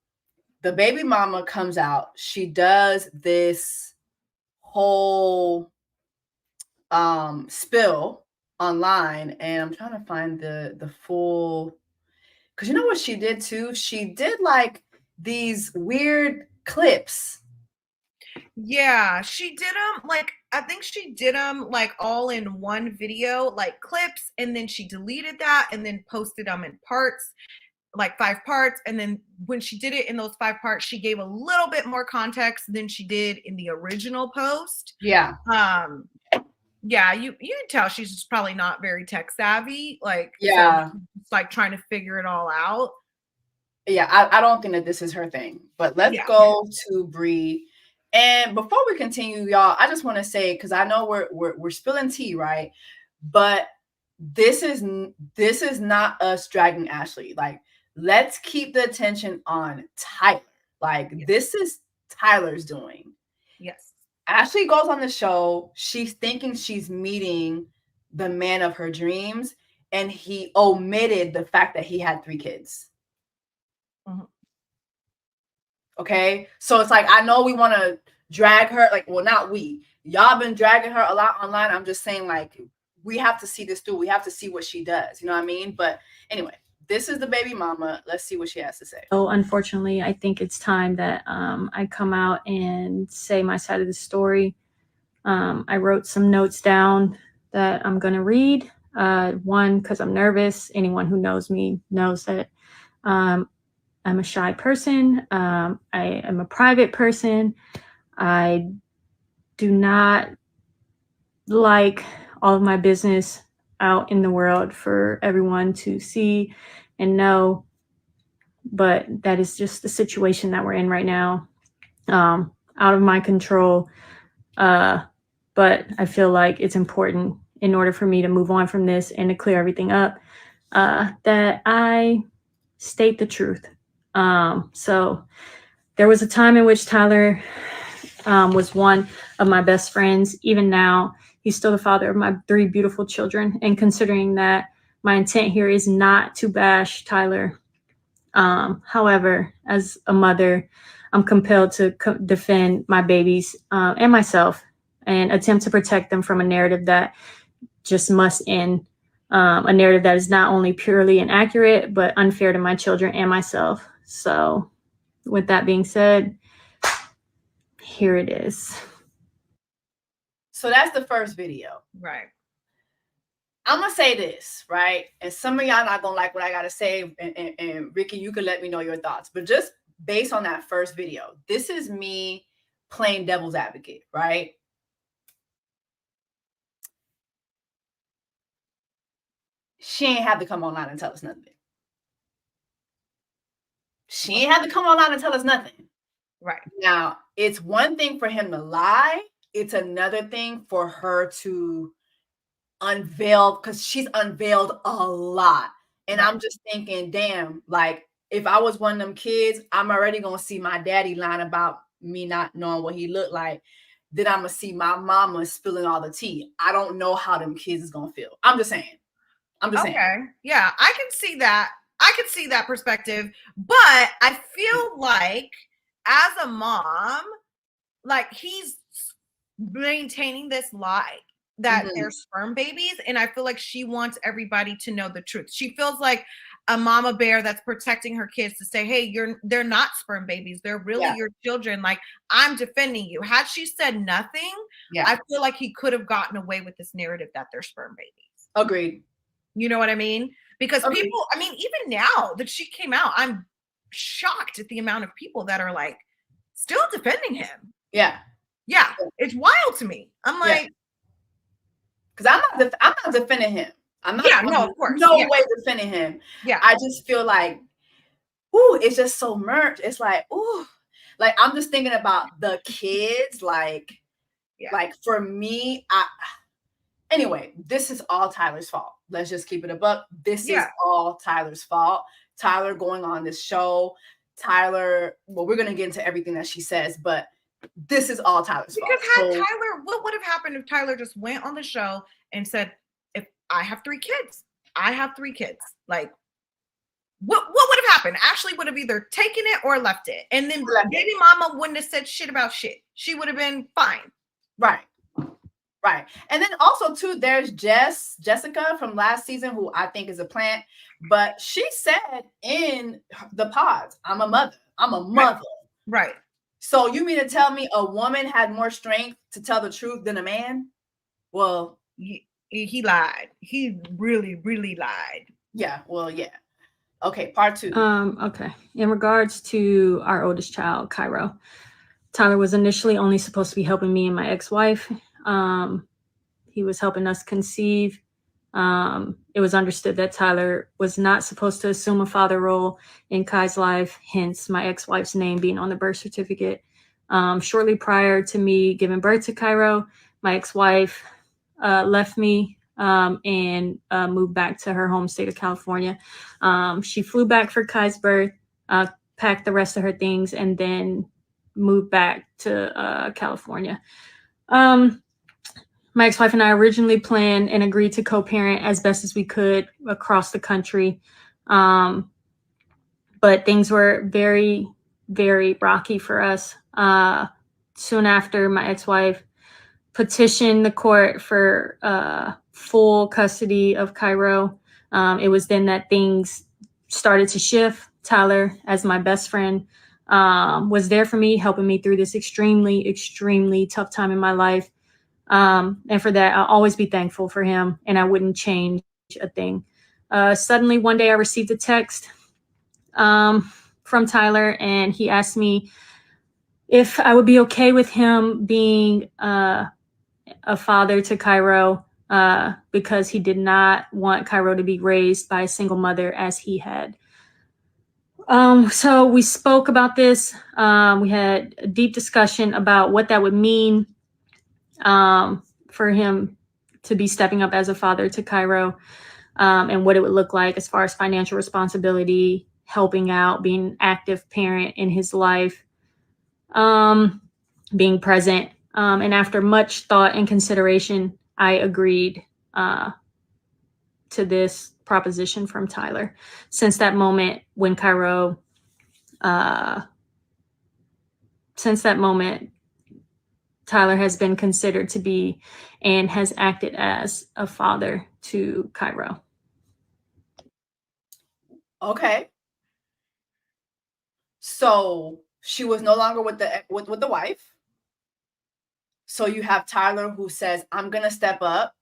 the baby mama comes out. She does this whole spill online, and I'm trying to find the full, because you know what she did too? She did like these weird clips. Yeah, she did them like, I think she did them like all in one video, like clips, and then she deleted that and then posted them in parts, like 5 parts. And then when she did it in those 5 parts, she gave a little bit more context than she did in the original post. Yeah. Yeah, you can tell she's just probably not very tech savvy. Like, yeah, so it's like trying to figure it all out. Yeah, I don't think that this is her thing. But let's go to Bree. And before we continue, y'all, I just want to say, because I know we're spilling tea, right? But this is not us dragging Ashley. Like, let's keep the attention on Tyler. Like, this is Tyler's doing. Yes. Ashley goes on the show. She's thinking she's meeting the man of her dreams, and he omitted the fact that he had 3 kids. Mm-hmm. Okay, so it's like, I know we want to drag her, like, well, not we. Y'all been dragging her a lot online. I'm just saying, like, we have to see this through. We have to see what she does. You know what I mean? But anyway, this is the baby mama. Let's see what she has to say. So unfortunately, I think it's time that I come out and say my side of the story. I wrote some notes down that I'm going to read. One, because I'm nervous. Anyone who knows me knows that I'm a shy person. I am a private person. I do not like all of my business out in the world for everyone to see and know. But that is just the situation that we're in right now. Out of my control. But I feel like it's important in order for me to move on from this and to clear everything up, that I state the truth. So there was a time in which Tyler was one of my best friends. Even now, he's still the father of my 3 beautiful children. And considering that my intent here is not to bash Tyler, however, as a mother, I'm compelled to defend my babies and myself and attempt to protect them from a narrative that just must end. A narrative that is not only purely inaccurate, but unfair to my children and myself. So with that being said, here it is. So that's the first video. Right. I'm going to say this, right? And some of y'all not going to like what I got to say. And Ricky, you can let me know your thoughts. But just based on that first video, this is me playing devil's advocate, right? She ain't have to come online and tell us nothing. She ain't have to come online and tell us nothing. Right. Now, it's one thing for him to lie. It's another thing for her to unveil, because she's unveiled a lot. And I'm just thinking, damn, like, if I was one of them kids, I'm already going to see my daddy lying about me not knowing what he looked like. Then I'm going to see my mama spilling all the tea. I don't know how them kids is going to feel. I'm just saying. Okay. Yeah, I can see that. I can see that perspective. But I feel like as a mom, like, he's maintaining this lie that they're sperm babies. And I feel like she wants everybody to know the truth. She feels like a mama bear that's protecting her kids to say, hey, they're not sperm babies. They're really your children. Like, I'm defending you. Had she said nothing, I feel like he could have gotten away with this narrative that they're sperm babies. Agreed. You know what I mean? Because people, I mean, even now that she came out, I'm shocked at the amount of people that are like still defending him. Yeah. Yeah, it's wild to me. I'm like, because I'm not defending him. I'm not. Yeah, no, of course. No Yeah. way defending him. Yeah. I just feel like, ooh, it's just so merged. It's like, ooh, like I'm just thinking about the kids. Like for me, anyway, this is all Tyler's fault. Let's just keep it a buck. This is all Tyler's fault. Tyler going on this show. Tyler, well, we're gonna get into everything that she says, but this is all Tyler's fault. Because Tyler, what would have happened if Tyler just went on the show and said, if I have 3 kids, I have 3 kids. Like, what would have happened? Ashley would have either taken it or left it. And then baby mama wouldn't have said shit about shit. She would have been fine. Right. Right. And then also too, there's Jessica from last season, who I think is a plant, but she said in the pods, I'm a mother. I'm a mother. Right. So you mean to tell me a woman had more strength to tell the truth than a man? Well, he lied. He really, really lied. Yeah. Well, yeah. Okay. Part 2. Okay. In regards to our oldest child, Cairo, Tyler was initially only supposed to be helping me and my ex-wife. He was helping us conceive. It was understood that Tyler was not supposed to assume a father role in Kai's life, hence my ex-wife's name being on the birth certificate. Shortly prior to me giving birth to Cairo, my ex-wife left me and moved back to her home state of California. She flew back for Kai's birth, packed the rest of her things, and then moved back to California. My ex-wife and I originally planned and agreed to co-parent as best as we could across the country. But things were very, very rocky for us. Soon after, my ex-wife petitioned the court for full custody of Cairo. It was then that things started to shift. Tyler, as my best friend, was there for me, helping me through this extremely, extremely tough time in my life. And for that, I'll always be thankful for him, and I wouldn't change a thing. Suddenly, one day I received a text from Tyler, and he asked me if I would be okay with him being a father to Cairo, because he did not want Cairo to be raised by a single mother as he had. So we spoke about this. We had a deep discussion about what that would mean for him to be stepping up as a father to Cairo, and what it would look like as far as financial responsibility, helping out, being an active parent in his life, being present. And after much thought and consideration, I agreed to this proposition from Tyler. Since that moment when Cairo, Tyler has been considered to be and has acted as a father to Cairo. Okay. So she was no longer with the wife. So you have Tyler who says, I'm going to step up.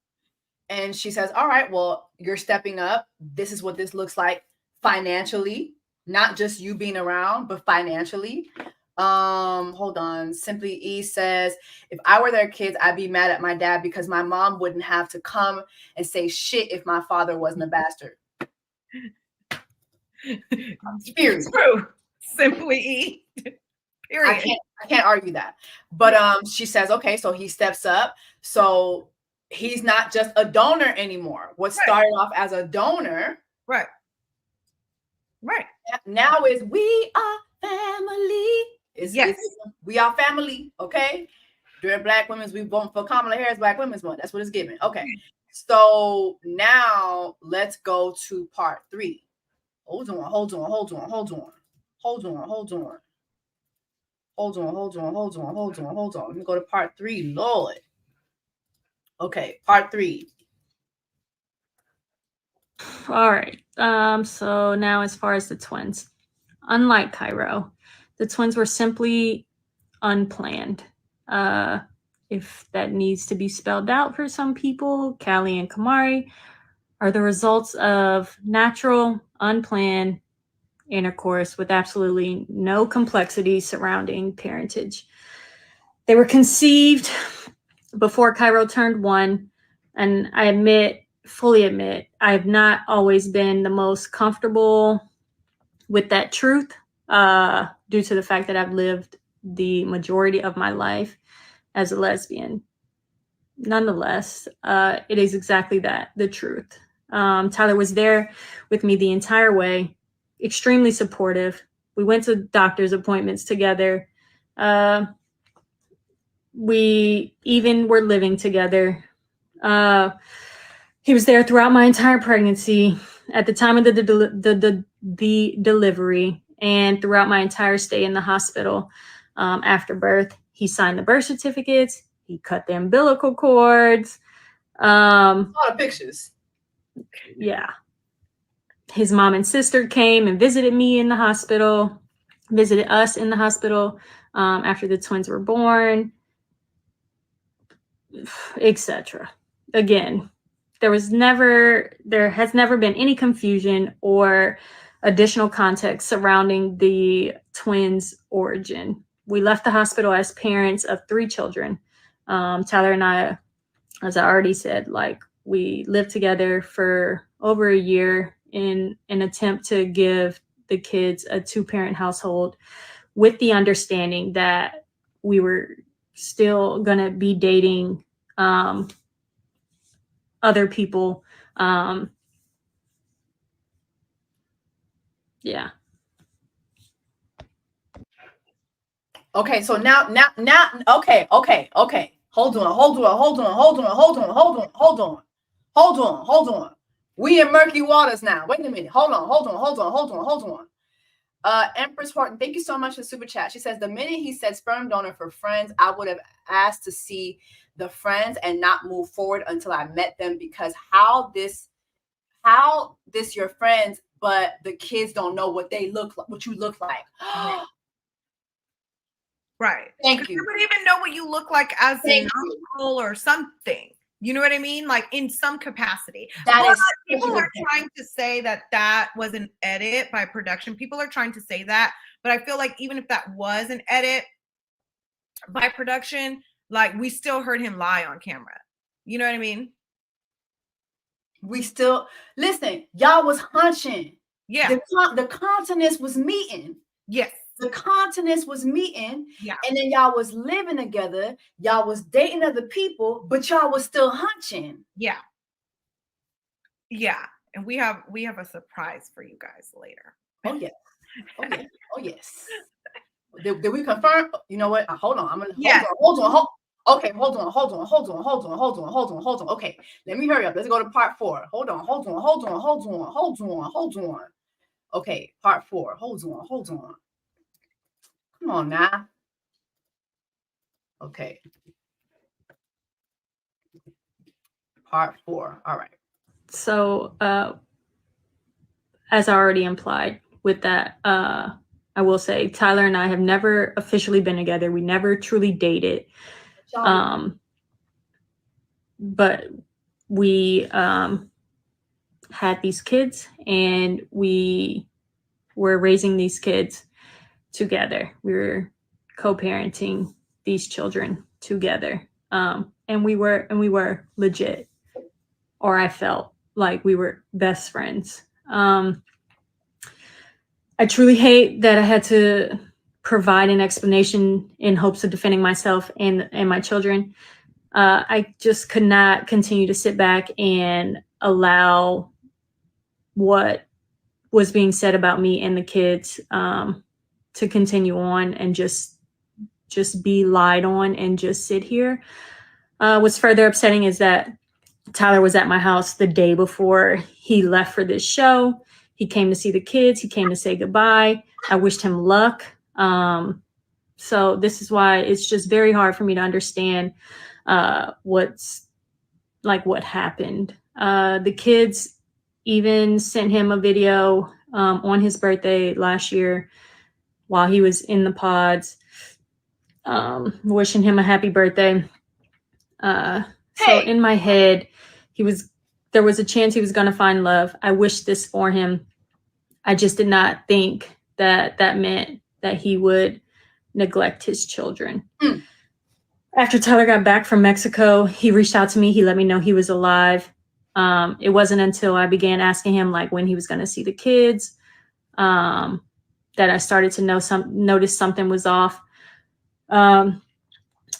And she says, all right, well, you're stepping up. This is what this looks like financially, not just you being around, but financially. Hold on. Simply E says, if I were their kids, I'd be mad at my dad because my mom wouldn't have to come and say shit if my father wasn't a bastard. Period. True. Simply E. Period. I can't argue that. But she says, okay, so he steps up. So he's not just a donor anymore. What started off as a donor, right, now is we are family. We are family. Okay. During Black Women's, we vote for Kamala Harris Black Women's Month. That's what it's given. Okay. So now let's go to part 3. Hold on. Let me go to part 3. Lord. Okay, part 3. All right. So now as far as the twins, unlike Cairo, the twins were simply unplanned. If that needs to be spelled out for some people, Callie and Kamari are the results of natural, unplanned intercourse with absolutely no complexity surrounding parentage. They were conceived before Cairo turned 1, and I fully admit, I have not always been the most comfortable with that truth, due to the fact that I've lived the majority of my life as a lesbian. Nonetheless, it is exactly that, the truth. Tyler was there with me the entire way, extremely supportive. We went to doctor's appointments together. We even were living together. He was there throughout my entire pregnancy, at the time of the delivery, and throughout my entire stay in the hospital after birth. He signed the birth certificates. He cut the umbilical cords. A lot of pictures. Yeah. His mom and sister came and visited me in the hospital, visited us in the hospital after the twins were born, etc. Again, there has never been any confusion or additional context surrounding the twins' origin. We left the hospital as parents of 3 children. Tyler and I, as I already said, like, we lived together for over a year in an attempt to give the kids a 2-parent household, with the understanding that we were still going to be dating other people. Yeah. Okay, so now, okay. Hold on. We in murky waters now. Wait a minute. Hold on. Empress Horton, thank you so much for super chat. She says, the minute he said sperm donor for friends, I would have asked to see the friends and not move forward until I met them, because how this your friends, but the kids don't know what they look like, what you look like. Right. Thank you. You would even know what you look like as an uncle or something. You know what I mean? Like, in some capacity. People are trying to say that was an edit by production. People are trying to say that, but I feel like even if that was an edit by production, like, we still heard him lie on camera. You know what I mean? We still listen. Y'all was hunching. Yeah. The continents was meeting. Yes. The continents was meeting. Yeah. And then y'all was living together. Y'all was dating other people, but y'all was still hunching. Yeah. Yeah. And we have a surprise for you guys later. Oh yes. Oh yes. Did we confirm? You know what? Hold on. I'm gonna hold on. Okay, hold on. Okay, let me hurry up. Let's go to part 4. Hold on. Okay, part 4. Hold on. Come on now. Okay. Part 4. All right. So, as I already implied with that, I will say Tyler and I have never officially been together. We never truly dated. But we had these kids, and we were raising these kids together. We were co-parenting these children together. And we were legit, or I felt like we were best friends. I truly hate that I had to provide an explanation in hopes of defending myself and my children. I just could not continue to sit back and allow what was being said about me and the kids to continue on and just be lied on and just sit here. What's further upsetting is that Tyler was at my house the day before he left for this show. He came to see the kids. He came to say goodbye. I wished him luck. So this is why it's just very hard for me to understand what happened. The kids even sent him a video on his birthday last year while he was in the pods, wishing him a happy birthday. So in my head, there was a chance he was going to find love. I wished this for him. I just did not think that that meant that he would neglect his children. After Tyler got back from Mexico, he reached out to me. He let me know he was alive. It wasn't until I began asking him like when he was going to see the kids that I started to notice something was off. I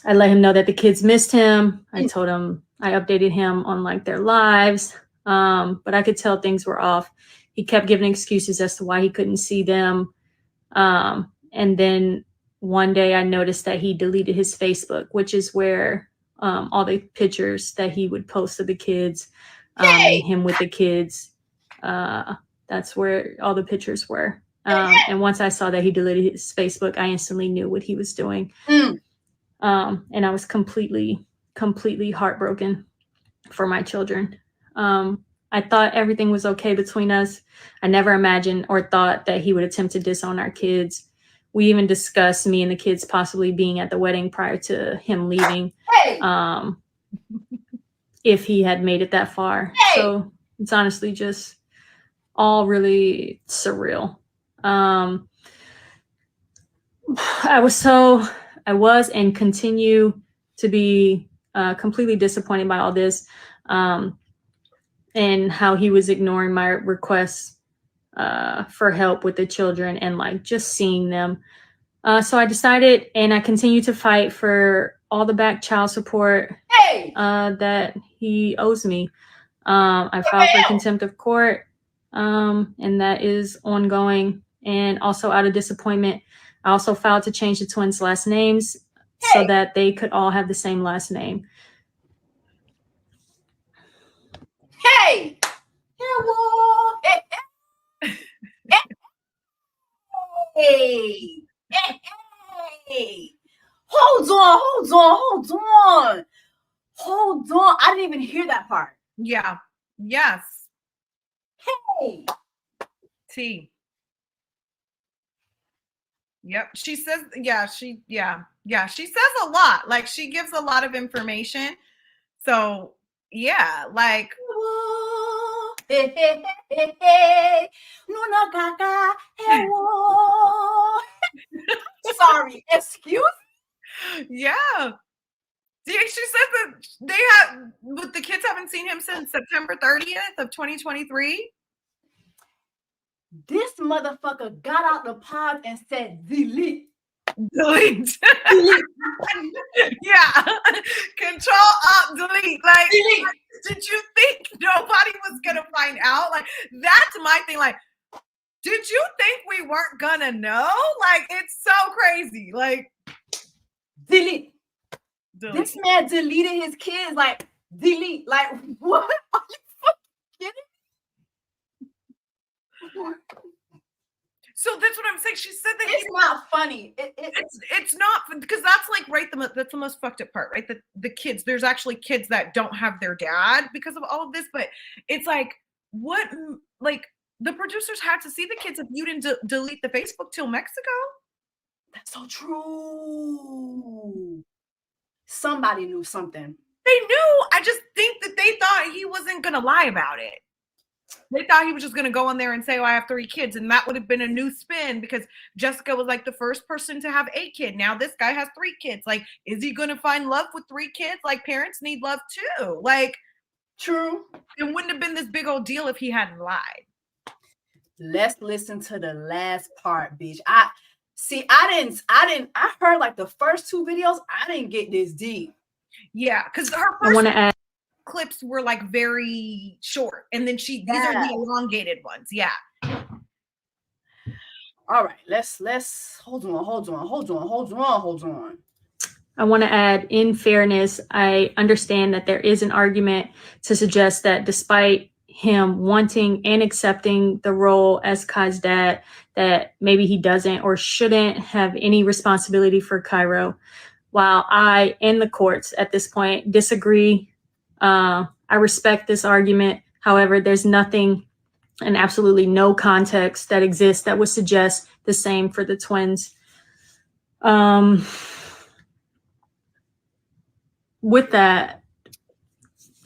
let him know that the kids missed him. I told him, I updated him on like their lives, but I could tell things were off. He kept giving excuses as to why he couldn't see them. And then one day I noticed that he deleted his Facebook, which is where all the pictures that he would post of the kids, and him with the kids, that's where all the pictures were. And once I saw that he deleted his Facebook, I instantly knew what he was doing. And I was completely heartbroken for my children. I thought everything was okay between us. I never imagined or thought that he would attempt to disown our kids. We even discussed me and the kids possibly being at the wedding prior to him leaving, if he had made it that far. So it's honestly just all really surreal. I was and continue to be completely disappointed by all this, and how he was ignoring my requests for help with the children and like just seeing them. So I decided, and I continue to fight for all the back child support that he owes me. I filed for contempt of court, and that is ongoing. And also out of disappointment, I also filed to change the twins' last names so that they could all have the same last name. Hold on. I didn't even hear that part. Yeah. Yes. Hey. T. Yep. She says, she says a lot. Like she gives a lot of information. So yeah, like sorry, excuse me? Yeah. She said that but the kids haven't seen him since September 30th of 2023. This motherfucker got out the pod and said delete. Delete. Yeah. Control Alt Delete. Like delete. Did you think nobody was gonna find out? Like that's my thing. Like, did you think we weren't gonna know? Like it's so crazy. Like delete. This man deleted his kids. Like delete. Like what? Are you fucking kidding? So that's what I'm saying. She said that it's not funny. It's not, because that's like that's the most fucked up part, right? The kids. There's actually kids that don't have their dad because of all of this. But it's like, what? Like the producers had to see the kids if you didn't delete the Facebook till Mexico. That's so true. Somebody knew something. They knew. I just think that they thought he wasn't gonna lie about it. They thought he was just going to go on there and say, oh, I have 3 kids. And that would have been a new spin because Jessica was like the first person to have a kid. Now this guy has 3 kids. Like, is he going to find love with 3 kids? Like, parents need love too. Like, true. It wouldn't have been this big old deal if he hadn't lied. Let's listen to the last part, bitch. I heard like the first 2 videos. I didn't get this deep. Yeah, because her first clips were like very short, and then these are the elongated ones. Yeah. All right, let's hold on. I want to add, in fairness, I understand that there is an argument to suggest that despite him wanting and accepting the role as Kai's dad, that maybe he doesn't or shouldn't have any responsibility for Cairo. While I, in the courts at this point, disagree. I respect this argument. However, there's nothing and absolutely no context that exists that would suggest the same for the twins. With that,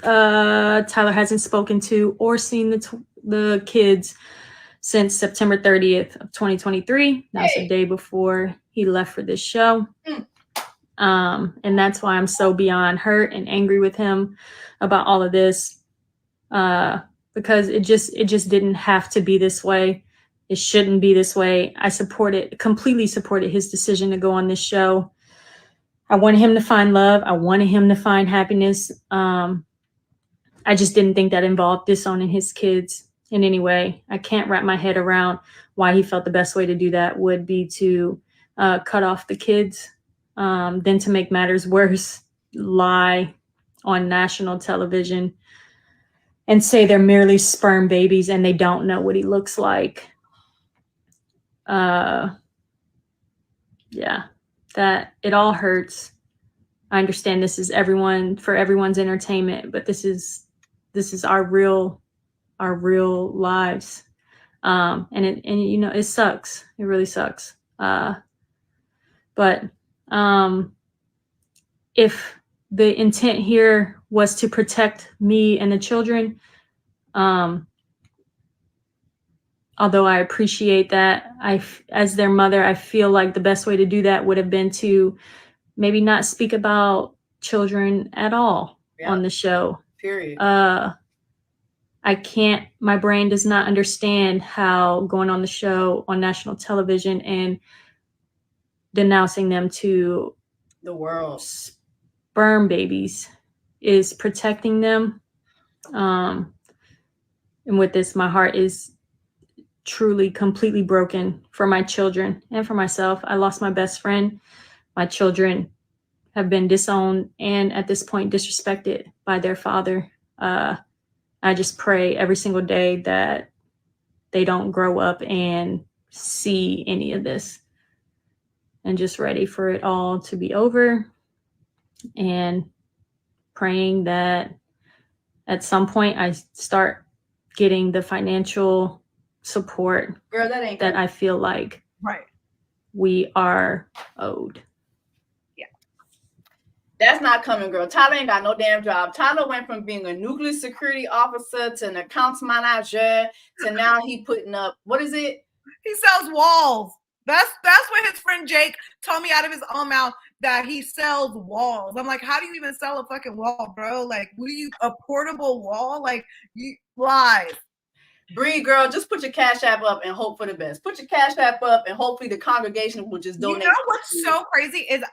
Tyler hasn't spoken to or seen the kids since September 30th of 2023. That's the day before he left for this show. And that's why I'm so beyond hurt and angry with him about all of this. Because it just didn't have to be this way. It shouldn't be this way. I completely supported his decision to go on this show. I wanted him to find love. I wanted him to find happiness. I just didn't think that involved disowning his kids in any way. I can't wrap my head around why he felt the best way to do that would be to cut off the kids, then to make matters worse, lie on national television and say they're merely sperm babies and they don't know what he looks like. Yeah, that it all hurts. I understand this is for everyone's entertainment, but this is our real lives. And it sucks. It really sucks. But if the intent here was to protect me and the children, although I appreciate that, as their mother, I feel like the best way to do that would have been to maybe not speak about children at all on the show. Period. My brain does not understand how going on the show on national television and denouncing them to the world, sperm babies, is protecting them. And with this, my heart is truly completely broken for my children and for myself. I lost my best friend. My children have been disowned and at this point disrespected by their father. I just pray every single day that they don't grow up and see any of this, and just ready for it all to be over, and praying that at some point I start getting the financial support that I feel like we are owed. Yeah. That's not coming, girl. Tyler ain't got no damn job. Tyler went from being a nuclear security officer to an accounts manager to now he putting up, what is it? He sells walls. That's what his friend Jake told me out of his own mouth, that he sells walls. I'm like, how do you even sell a fucking wall, bro? Like, what are you, a portable wall? Like, you lies. Bree, girl, just put your Cash App up and hope for the best. Put your Cash App up and hopefully the congregation will just donate. You know what's so crazy is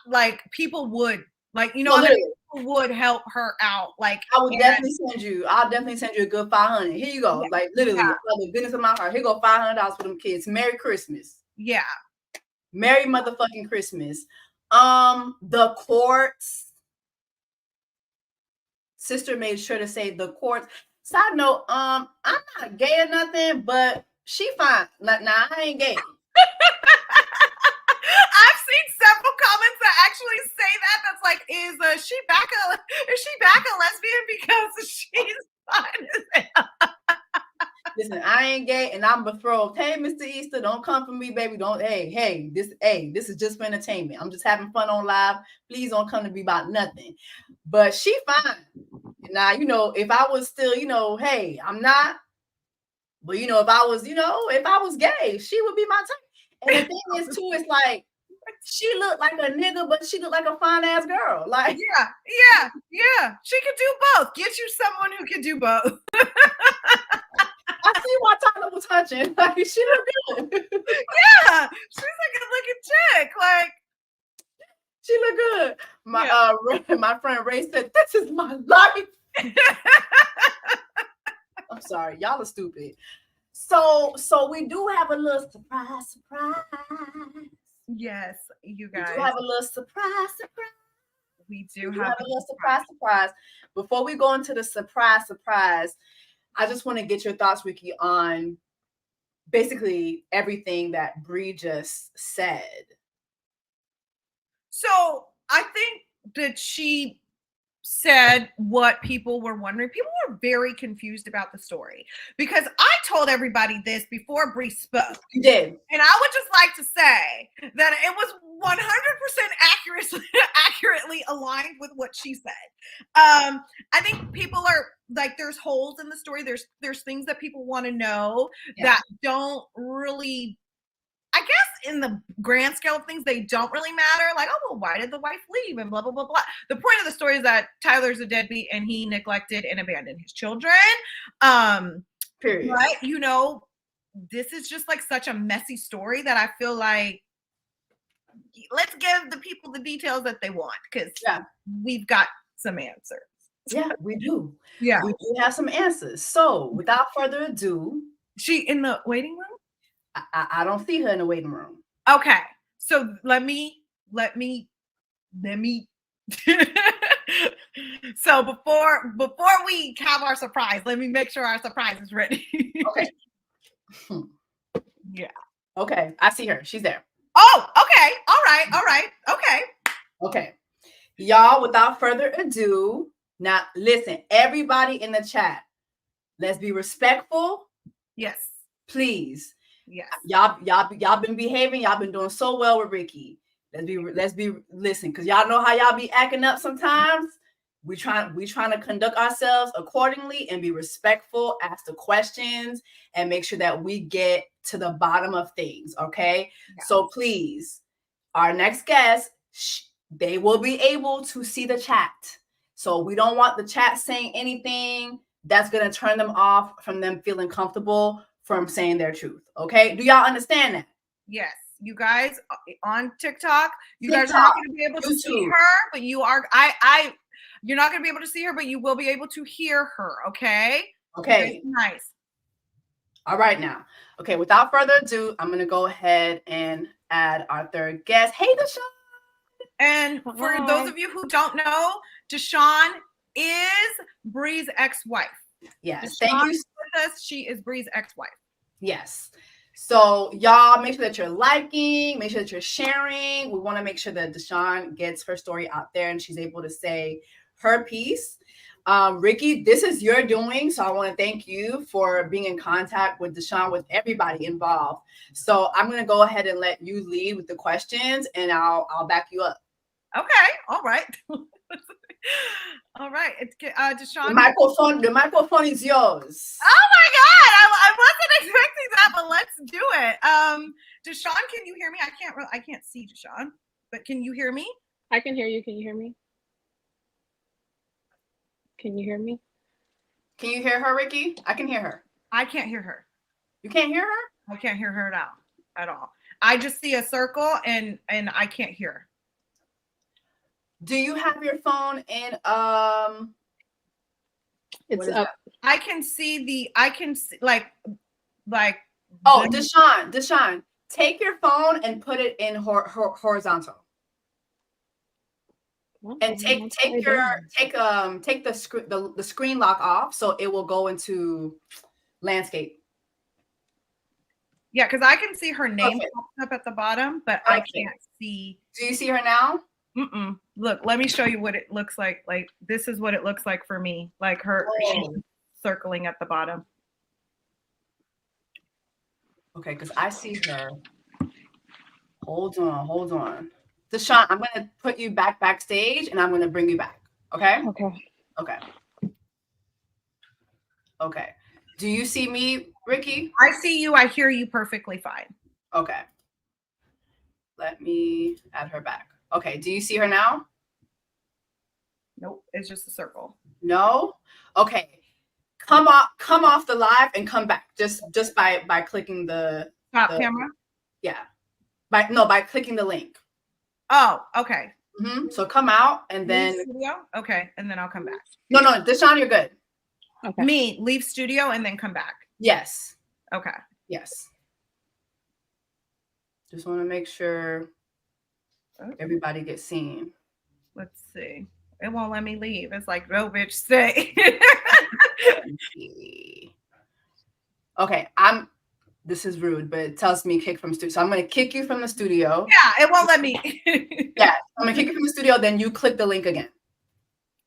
like people would people would help her out. Like, I'll definitely send you a good 500. Here you go. Yeah. Like literally, the goodness of my heart. Here go $500 for them kids. Merry Christmas. Yeah. Merry motherfucking Christmas. The courts. Sister made sure to say the courts. Side note, I'm not gay or nothing, but she fine. Nah, I ain't gay. I've seen several comments that actually say that. That's like, is she back a lesbian because she's fine as hell? Listen, I ain't gay and I'm betrothed. Hey, Mr. Easter, don't come for me, baby. Don't. This is just for entertainment. I'm just having fun on live. Please don't come to me about nothing. But she fine. Now, if I was still, hey, I'm not. But if I was gay, she would be my type. And the thing is, too, it's like she looked like a nigga, but she looked like a fine ass girl. Like, yeah. She could do both. Get you someone who can do both. I see why Tyler was touching. Like, she looked good. Yeah, she's a good looking chick. Like, she looked good. My friend Ray said, "This is my life." I'm sorry, y'all are stupid. So we do have a little surprise. Yes, you guys. We do have a little surprise. We do have a little surprise. Before we go into the surprise, I just want to get your thoughts, Rikki, on basically everything that Bree just said. So I think that she said what people were wondering. People were very confused about the story because I told everybody this before Bree spoke. You did. And I would just like to say that it was 100% accurately aligned with what she said. I think people are like, there's holes in the story. There's things that people want to know that don't really, I guess in the grand scale of things, they don't really matter. Like, oh, well, why did the wife leave and blah, blah, blah, blah. The point of the story is that Tyler's a deadbeat and he neglected and abandoned his children. Period. But, you know, this is just like such a messy story that I feel like let's give the people the details that they want because we've got some answers. Yeah, we do. Yeah. We do have some answers. So without further ado. She in the waiting room? I don't see her in the waiting room. Okay. So let me so before we have our surprise, let me make sure our surprise is ready. Okay. Yeah. Okay. I see her. She's there. Oh, okay. All right. Okay. Okay. Y'all, without further ado, now listen, everybody in the chat, let's be respectful. Yes. Please. Yes. Y'all been behaving. Y'all been doing so well with Rikki. Listen, because y'all know how y'all be acting up sometimes. We trying to conduct ourselves accordingly and be respectful, ask the questions, and make sure that we get to the bottom of things. Okay. Yeah. So please, our next guest, they will be able to see the chat. So we don't want the chat saying anything that's gonna turn them off from them feeling comfortable from saying their truth. Okay. Do y'all understand that? Yes. You guys on TikTok, guys are not going to be able to see her, but you are, you're not going to be able to see her, but you will be able to hear her. Okay. Okay. Nice. All right. Now, okay. Without further ado, I'm going to go ahead and add our third guest. Hey, Deshaun. And for those of you who don't know, Deshaun is Bree's ex-wife. Yes. Deshaun Thank you. With us. She is Bree's ex-wife. Yes. So y'all make sure that you're liking, make sure that you're sharing. We want to make sure that Deshaun gets her story out there and she's able to say her piece. Rikki, this is your doing. So I want to thank you for being in contact with Deshaun, with everybody involved. So I'm going to go ahead and let you lead with the questions and I'll back you up. Okay. All right. All right. It's Deshaun. The microphone is yours. Oh my God. I wasn't expecting that, but let's do it. Deshaun, can you hear me? I can't see Deshaun, but can you hear me? I can hear you. Can you hear me? Can you hear me? Can you hear her, Rikki? I can hear her. I can't hear her. You can't hear her? I can't hear her at all. I just see a circle and I can't hear her. Do you have your phone in it's up. I can see like oh, Deshaun, take your phone and put it in horizontal. Well, and take the screen lock off so it will go into landscape. Yeah, because I can see her name up at the bottom, but I can't see. Do you see her now? Look, let me show you what it looks like. Like, this is what it looks like for me. Like she's circling at the bottom. Okay, because I see her. Hold on. Deshaun, I'm going to put you backstage and I'm going to bring you back. Okay? Okay. Do you see me, Rikki? I see you. I hear you perfectly fine. Okay. Let me add her back. Okay. Do you see her now? Nope. It's just a circle. No? Okay. Come off the live and come back just by clicking the top camera. Yeah. By clicking the link. Oh, okay. So come out and then studio? Okay, and then I'll come back. No, Deshaun, you're good. Okay. Leave studio and then come back. Yes. Okay. Yes. Just want to make sure everybody gets seen. Let's see. It won't let me leave. It's like, no, bitch, stay. Okay, this is rude, but it tells me kick from studio. So I'm going to kick you from the studio. Yeah, it won't let me. Yeah, I'm going to kick you from the studio. Then you click the link again.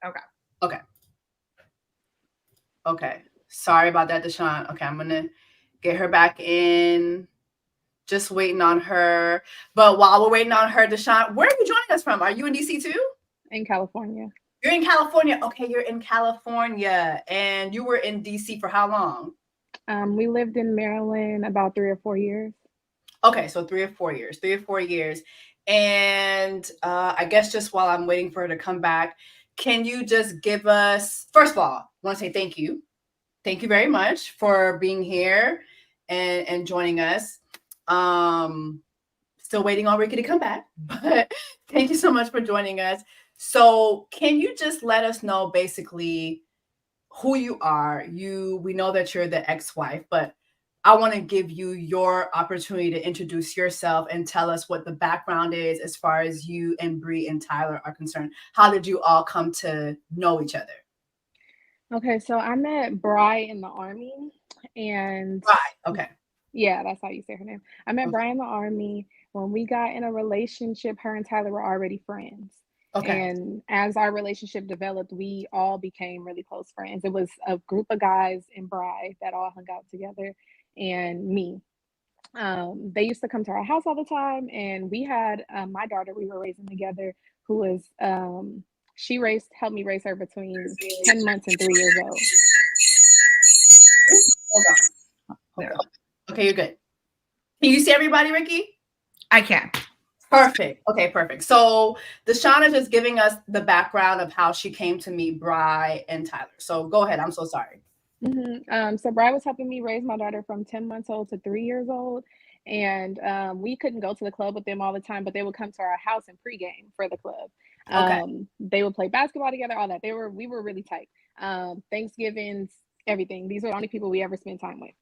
Okay. Sorry about that, Deshaun. Okay, I'm gonna get her back in. Just waiting on her. But while we're waiting on her, Deshaun, where are you joining us from? Are you in DC too? In California. You're in California. Okay, you're in California. And you were in DC for how long? We lived in Maryland about 3 or 4 years. Okay, so 3 or 4 years. 3 or 4 years. And I guess just while I'm waiting for her to come back, can you just give us, first of all, I want to say thank you. Thank you very much for being here and joining us. Still waiting on Ricky to come back, but thank you so much for joining us. So can you just let us know basically who you are? We know that you're the ex-wife, but I want to give you your opportunity to introduce yourself and tell us what the background is as far as you and Bree and Tyler are concerned. How did you all come to know each other? Okay, so I met Bri in the Army, and Right. Okay. yeah, that's how you say her name. I met Bri in the Army. When we got in a relationship, her and Tyler were already friends. Okay. And as our relationship developed, we all became really close friends. It was a group of guys and Bri that all hung out together, and me. They used to come to our house all the time, and we had my daughter we were raising together, who was helped me raise her between 10 months and 3 years old. Hold on. Hold on. Okay, you're good. Can you see everybody, Ricky? I can. Perfect. Okay, perfect. So Deshaun is just giving us the background of how she came to meet Bri and Tyler. So go ahead. I'm so sorry. So Bri was helping me raise my daughter from 10 months old to 3 years old. And we couldn't go to the club with them all the time, but they would come to our house and pregame for the club. Okay. They would play basketball together, all that. We were really tight. Thanksgivings, everything. These were the only people we ever spent time with.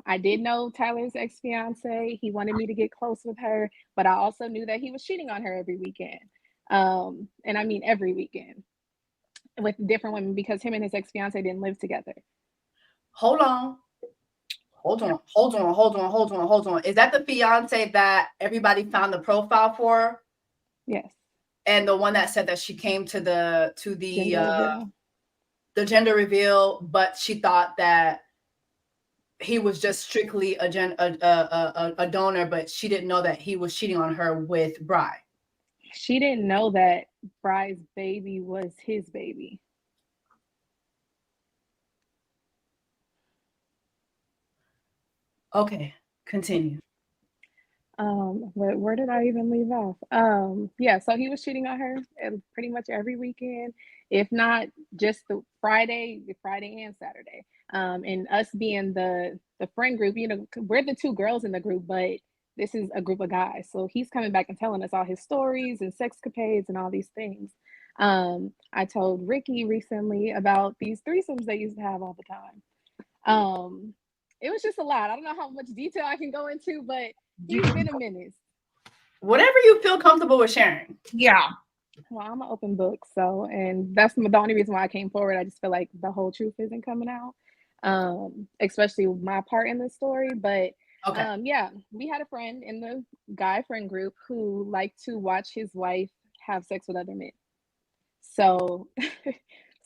I did know Tyler's ex-fiance. He wanted me to get close with her, but I also knew that he was cheating on her every weekend. And I mean every weekend with different women, because him and his ex-fiance didn't live together. Hold on. Is that the fiance that everybody found the profile for? Yes. And the one that said that she came to the gender reveal, but she thought that he was just strictly a donor, but she didn't know that he was cheating on her with Bri. She didn't know that Bri's baby was his baby. Okay, continue. Where did I even leave off? Yeah, so he was cheating on her pretty much every weekend, if not just the Friday and Saturday. And us being the friend group, we're the two girls in the group, but this is a group of guys. So he's coming back and telling us all his stories and sexcapades and all these things. I told Ricky recently about these threesomes they used to have all the time. It was just a lot. I don't know how much detail I can go into, but he's been a menace. Whatever you feel comfortable with sharing. Yeah. Well, I'm an open book, and that's the only reason why I came forward. I just feel like the whole truth isn't coming out, especially my part in the story. But okay. Yeah, we had a friend in the guy friend group who liked to watch his wife have sex with other men. So,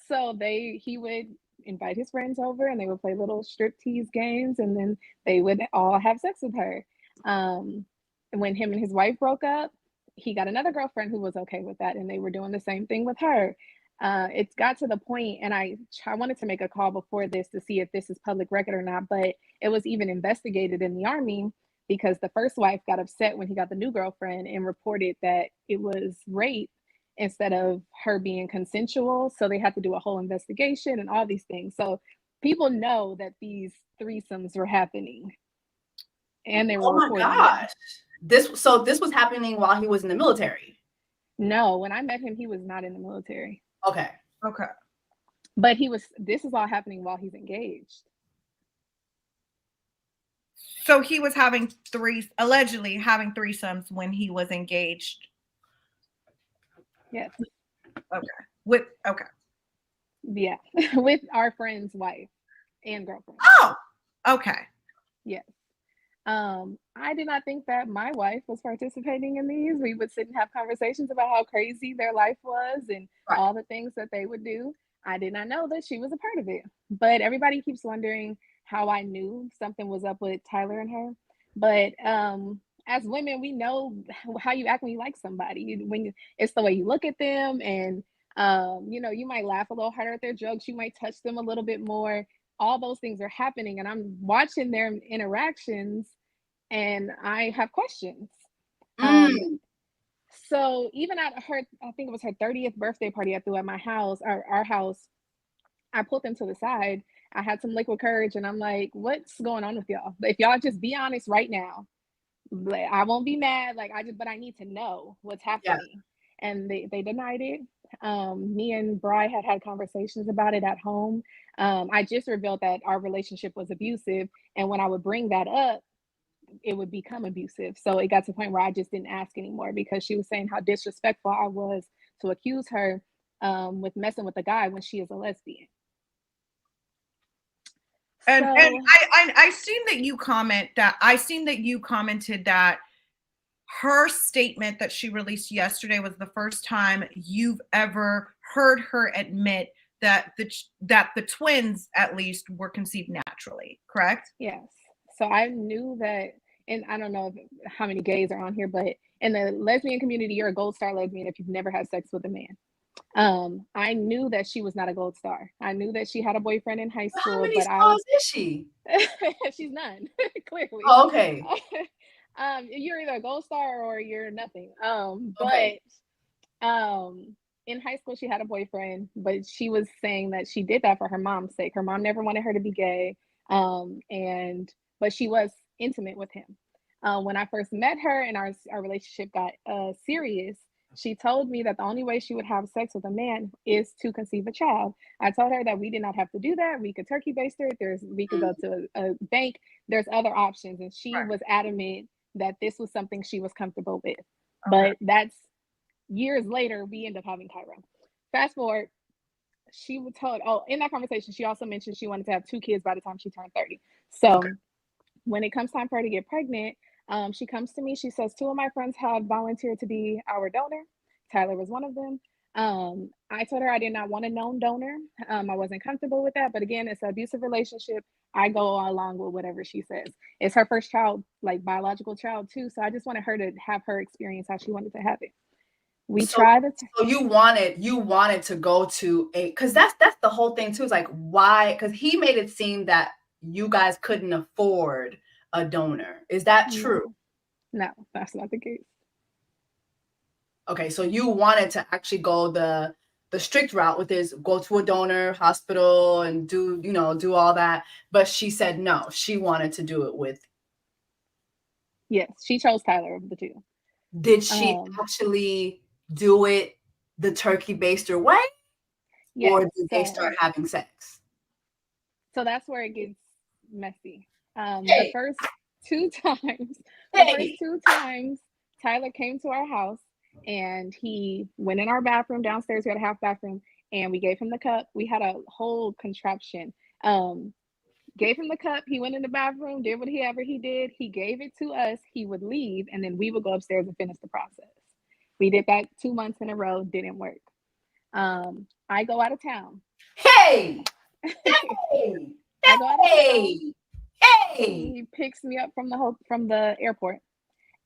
he would invite his friends over, and they would play little striptease games, and then they would all have sex with her. When him and his wife broke up, he got another girlfriend who was okay with that, and they were doing the same thing with her. It got to the point, and I wanted to make a call before this to see if this is public record or not, but it was even investigated in the Army, because the first wife got upset when he got the new girlfriend and reported that it was rape instead of her being consensual. So they had to do a whole investigation and all these things. So people know that these threesomes were happening, and they were reporting. Oh my gosh. This was happening while he was in the military. No, when I met him, he was not in the military. Okay. But this is all happening while he's engaged. So he was allegedly having threesomes when he was engaged. Yes. Okay. Yeah. With our friend's wife and girlfriend. Oh, okay. Yes. I did not think that my wife was participating in these. We would sit and have conversations about how crazy their life was and Right. all the things that they would do. I did not know that she was a part of it. But everybody keeps wondering how I knew something was up with Tyler and her. But as women, we know how you act when you like somebody. It's the way you look at them, and you might laugh a little harder at their jokes. You might touch them a little bit more. All those things are happening, and I'm watching their interactions, and I have questions. So even at her, I think it was her 30th birthday party I threw at my house, our house, I pulled them to the side. I had some liquid courage, and I'm like, what's going on with y'all? If y'all just be honest right now, I won't be mad. But I need to know what's happening. Yeah. And they denied it. Me and Bri had conversations about it at home. I just revealed that our relationship was abusive, and when I would bring that up, it would become abusive. So it got to the point where I just didn't ask anymore, because she was saying how disrespectful I was to accuse her with messing with a guy when she is a lesbian. And I seen that you commented that her statement that she released yesterday was the first time you've ever heard her admit that the twins at least were conceived naturally, correct? Yes. So I knew that, and I don't know how many gays are on here, but in the lesbian community, you're a gold star lesbian if you've never had sex with a man. I knew that she was not a gold star. I knew that she had a boyfriend in high school. How many stars is she? She's none, clearly. Oh, okay. You're either a gold star or you're nothing. Okay. In high school, she had a boyfriend, but she was saying that she did that for her mom's sake. Her mom never wanted her to be gay. But she was intimate with him. When I first met her and our relationship got serious, she told me that the only way she would have sex with a man is to conceive a child. I told her that we did not have to do that. We could turkey baste her. We could go to a bank. There's other options. And she was adamant that this was something she was comfortable with. But that's years later, we end up having Tyra. Fast forward, she was told, in that conversation, she also mentioned she wanted to have 2 kids by the time she turned 30. So when it comes time for her to get pregnant, she comes to me. She says 2 of my friends have volunteered to be our donor. Tyler was one of them. I told her I did not want a known donor. I wasn't comfortable with that. But again, it's an abusive relationship. I go along with whatever she says. It's her first child, like biological child too. So I just wanted her to have her experience how she wanted to have it. So you wanted to go to because that's the whole thing too. Is like, why? Because he made it seem that you guys couldn't afford a donor. Is that true? No, that's not the case. Okay, so you wanted to actually go the strict route with this, go to a donor hospital and do all that. But she said no, she wanted to do it with. Yes, she chose Tyler over the 2. Did she actually do it the turkey baster way? Yes, or did they start having sex? So that's where it gets messy. The first 2 times, Tyler came to our house and he went in our bathroom downstairs. We had a half bathroom, and we gave him the cup. We had a whole contraption. Gave him the cup. He went in the bathroom, did whatever he did. He gave it to us. He would leave, and then we would go upstairs and finish the process. We did that 2 months in a row. Didn't work. I go out of town. Hey! I go out of town. He picks me up from the airport,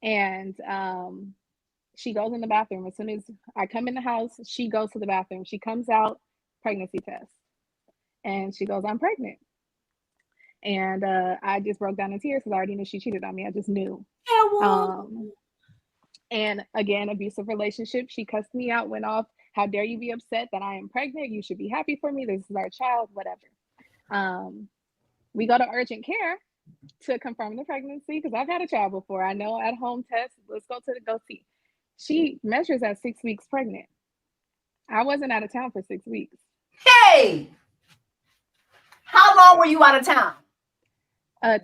and she goes in the bathroom. As soon as I come in the house, she goes to the bathroom. She comes out, pregnancy test, and she goes, "I'm pregnant." And I just broke down in tears because I already knew she cheated on me. I just knew. And again, abusive relationship. She cussed me out, went off. How dare you be upset that I am pregnant? You should be happy for me. This is our child, whatever. We go to urgent care to confirm the pregnancy because I've had a child before. I know at home test. Let's go see. She measures at 6 weeks pregnant. I wasn't out of town for 6 weeks. Hey! How long were you out of town?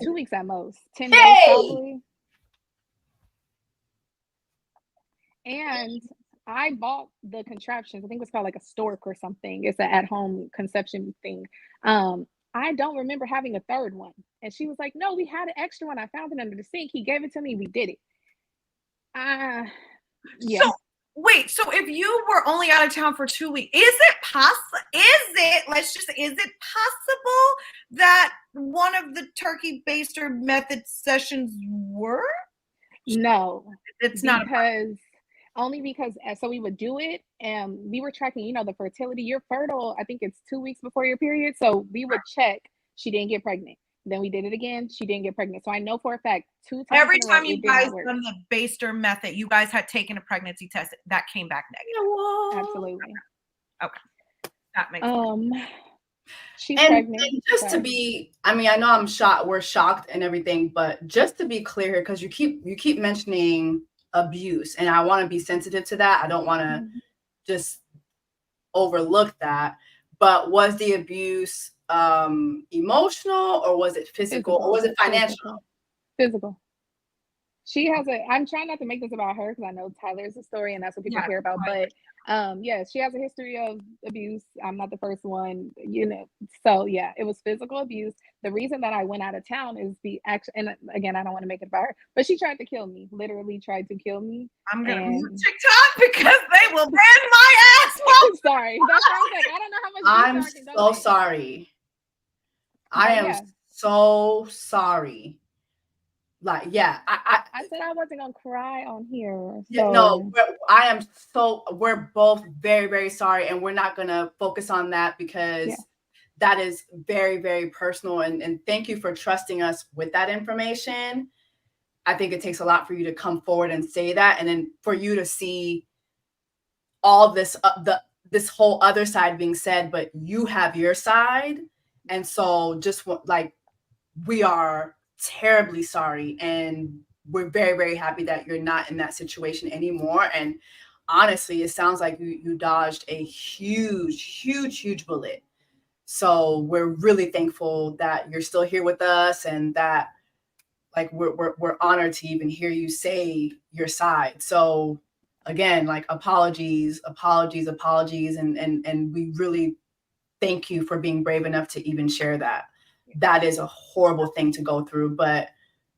2 weeks at most. 10 days probably. And I bought the contraptions. I think it's called like a stork or something. It's an at-home conception thing. I don't remember having a third one. And she was like, no, we had an extra one. I found it under the sink. He gave it to me. We did it. Yeah. So wait, so if you were only out of town for 2 weeks, is it possible that one of the turkey baster method sessions were? No, It's not only because so we would do it and we were tracking, you know, the fertility. You're fertile, I think it's 2 weeks before your period. So we would check, she didn't get pregnant. Then we did it again, she didn't get pregnant. So I know for a fact 2 times every in a row, time you it did guys not work. done the baster method, you guys had taken a pregnancy test that came back negative. Absolutely. Okay. That makes sense. She's And pregnant. just to be, I mean, I know I'm shocked, we're shocked and everything, but just to be clear here, because you keep mentioning abuse, and I want to be sensitive to that. I don't want to just overlook that. But was the abuse emotional, or was it physical, or was it financial? Physical. She has I'm trying not to make this about her because I know Tyler's a story and that's what people care about. But yeah, she has a history of abuse. I'm not the first one, you know. So yeah, it was physical abuse. The reason that I went out of town is and again, I don't want to make it about her, but she tried to kill me, literally tried to kill me. I'm gonna mute TikTok because they will ban my ass. Sorry. That's why I was like, I don't know how much I'm so sorry. I am so sorry. Like, yeah, I said I wasn't gonna cry on here. So. No, we're both very, very sorry, and we're not gonna focus on that because that is very, very personal. And thank you for trusting us with that information. I think it takes a lot for you to come forward and say that, and then for you to see all this this whole other side being said, but you have your side, and so just like, we are terribly sorry, and we're very, very happy that you're not in that situation anymore. And honestly, it sounds like you dodged a huge bullet. So we're really thankful that you're still here with us, and that like we're honored to even hear you say your side. So again, like, apologies, and we really thank you for being brave enough to even share that. That is a horrible thing to go through, but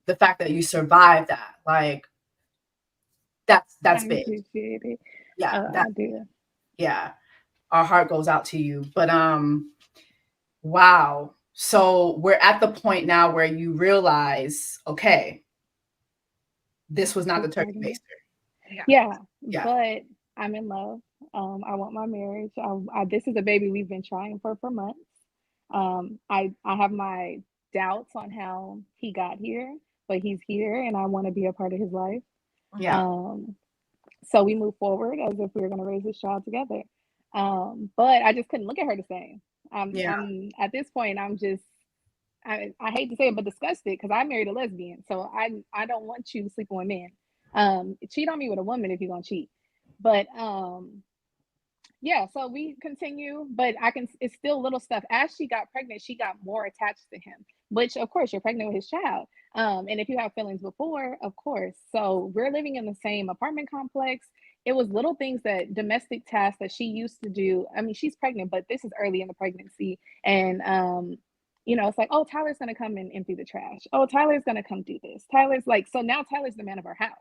the fact that you survived that, like, that's big. Appreciate it. Yeah, I do. Yeah, our heart goes out to you. But wow. So we're at the point now where you realize, okay, this was not the turkey baster. Yeah, but I'm in love. I want my marriage. This is a baby we've been trying for months. I have my doubts on how he got here, but he's here and I want to be a part of his life. Yeah. So we move forward as if we were going to raise this child together. But I just couldn't look at her the same. I'm at this point, I'm just, I hate to say it, but disgusted, because I married a lesbian. So I don't want you sleeping with men. Cheat on me with a woman if you're going to cheat. But yeah, so we continue, but it's still little stuff. As she got pregnant, she got more attached to him, which of course you're pregnant with his child. And if you have feelings before, of course. So we're living in the same apartment complex. It was little things, that domestic tasks that she used to do. I mean, she's pregnant, but this is early in the pregnancy. And, you know, it's like, oh, Tyler's going to come and empty the trash. Oh, Tyler's going to come do this. Tyler's like, so now Tyler's the man of our house.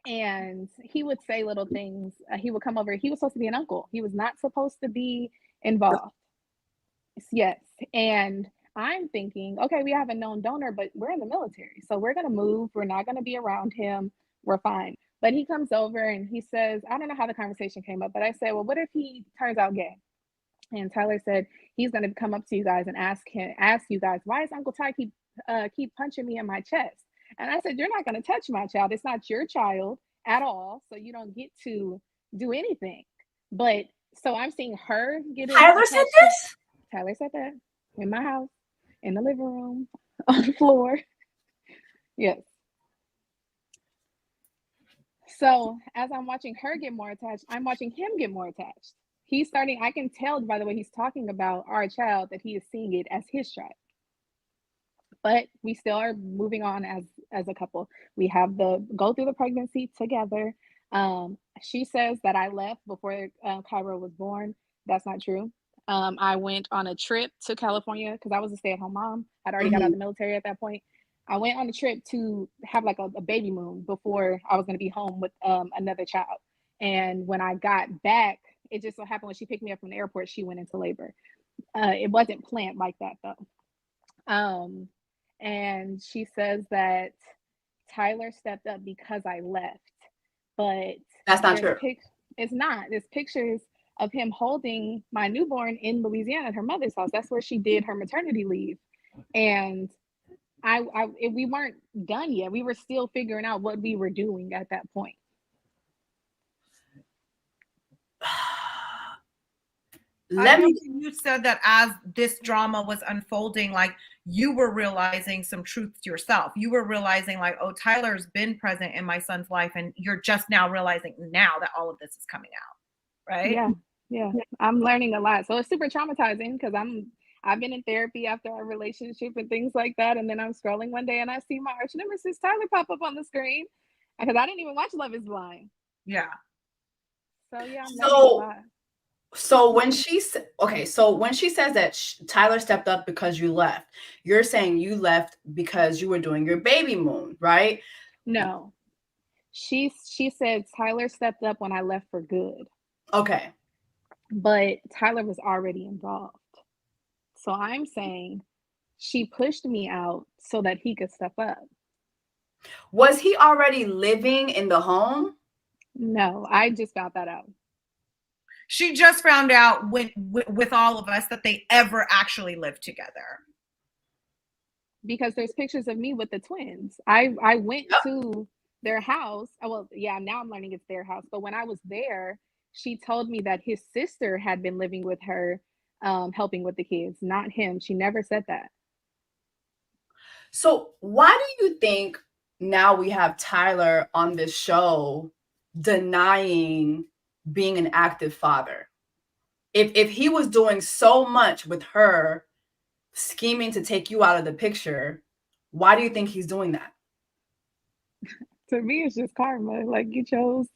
And he would say little things. He would come over. He was supposed to be an uncle. He was not supposed to be involved. Yes. And I'm thinking, okay, we have a known donor, but we're in the military. So we're going to move. We're not going to be around him. We're fine. But he comes over and he says, I don't know how the conversation came up, but I said, well, what if he turns out gay? And Tyler said, he's going to come up to you guys and ask you guys, why is Uncle Ty keep punching me in my chest? And I said, you're not going to touch my child. It's not your child at all. So you don't get to do anything. But so I'm seeing her get in. Tyler said this? Tyler said that in my house, in the living room, on the floor. Yes. So as I'm watching her get more attached, I'm watching him get more attached. He's starting, I can tell by the way he's talking about our child that he is seeing it as his child. But we still are moving on as a couple. We have go through the pregnancy together. She says that I left before Cairo was born. That's not true. I went on a trip to California because I was a stay-at-home mom. I'd already got out of the military at that point. I went on a trip to have like a baby moon before I was going to be home with another child. And when I got back, it just so happened when she picked me up from the airport, she went into labor. It wasn't planned like that though. And she says that Tyler stepped up because I left, but That's not true. It's not. There's pictures of him holding my newborn in Louisiana at her mother's house. That's where she did her maternity leave. And we weren't done yet. We were still figuring out what we were doing at that point. You said that as this drama was unfolding, like you were realizing some truths yourself. You were realizing like, oh, Tyler's been present in my son's life, and you're just now realizing now that all of this is coming out, right? Yeah. I'm learning a lot. So it's super traumatizing because I've been in therapy after our relationship and things like that, and then I'm scrolling one day and I see my arch nemesis Tyler pop up on the screen because I didn't even watch Love Is Blind. Yeah. So yeah, I'm learning a lot. So when she says that Tyler stepped up because you left, you're saying you left because you were doing your baby moon, right? No. She said Tyler stepped up when I left for good. Okay. But Tyler was already involved. So I'm saying she pushed me out so that he could step up. Was he already living in the home? No, I just found that out. She just found out with all of us that they ever actually lived together. Because there's pictures of me with the twins. I went to their house. Well, yeah, now I'm learning it's their house. But when I was there, she told me that his sister had been living with her, helping with the kids, not him. She never said that. So why do you think now we have Tyler on this show denying being an active father? If he was doing so much with her, scheming to take you out of the picture, why do you think he's doing that? To me, it's just karma. Like, you chose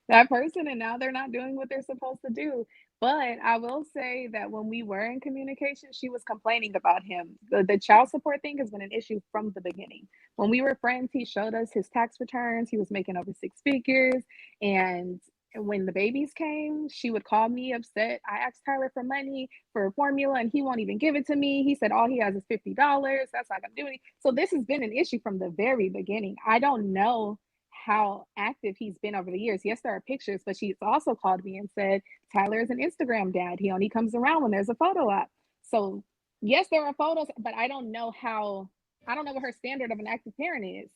that person and now they're not doing what they're supposed to do. But I will say that when we were in communication, she was complaining about him. The child support thing has been an issue from the beginning. When we were friends, he showed us his tax returns. He was making over 6 figures. And when the babies came, she would call me upset. I asked Tyler for money for a formula and he won't even give it to me. He said all he has is $50. That's not gonna do anything. So this has been an issue from the very beginning. I don't know how active he's been over the years. Yes, there are pictures, but she's also called me and said Tyler is an Instagram dad. He only comes around when there's a photo op. So yes, there are photos, but I don't know what her standard of an active parent is.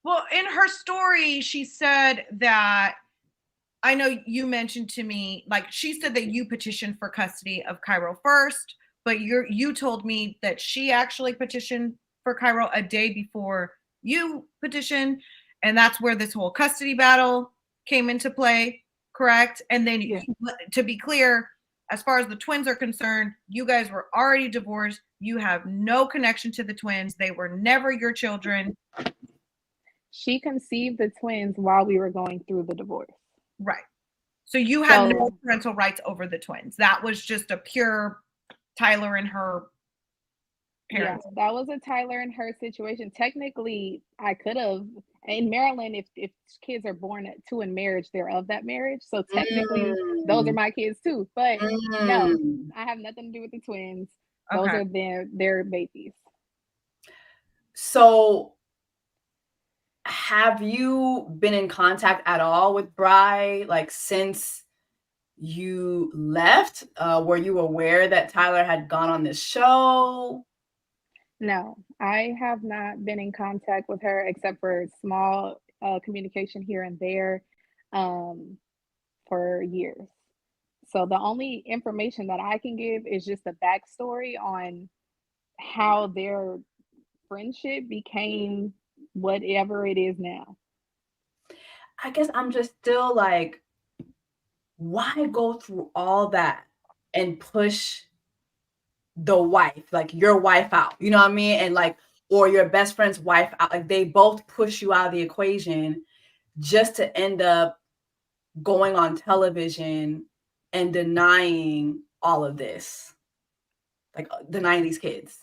Well, in her story, she said that, I know you mentioned to me, like she said that you petitioned for custody of Cairo first, but you told me that she actually petitioned for Cairo a day before you petitioned, and that's where this whole custody battle came into play, correct? And then, to be clear, as far as the twins are concerned, you guys were already divorced. You have no connection to the twins. They were never your children. She conceived the twins while we were going through the divorce. Right. So you had no parental rights over the twins. That was just a pure Tyler and her parents. Yeah, that was a Tyler and her situation. Technically, I could have, in Maryland, if kids are born to in marriage, they're of that marriage. So technically, those are my kids too. But no, I have nothing to do with the twins. Those are their babies. So have you been in contact at all with Bri, like since you left? Were you aware that Tyler had gone on this show? No, I have not been in contact with her except for small communication here and there for years. So the only information that I can give is just a backstory on how their friendship became whatever it is now. I guess I'm just still like, why go through all that and push the wife, like your wife out, you know what I mean? And like, or your best friend's wife out, like they both push you out of the equation just to end up going on television and denying all of this? Like the 90s kids.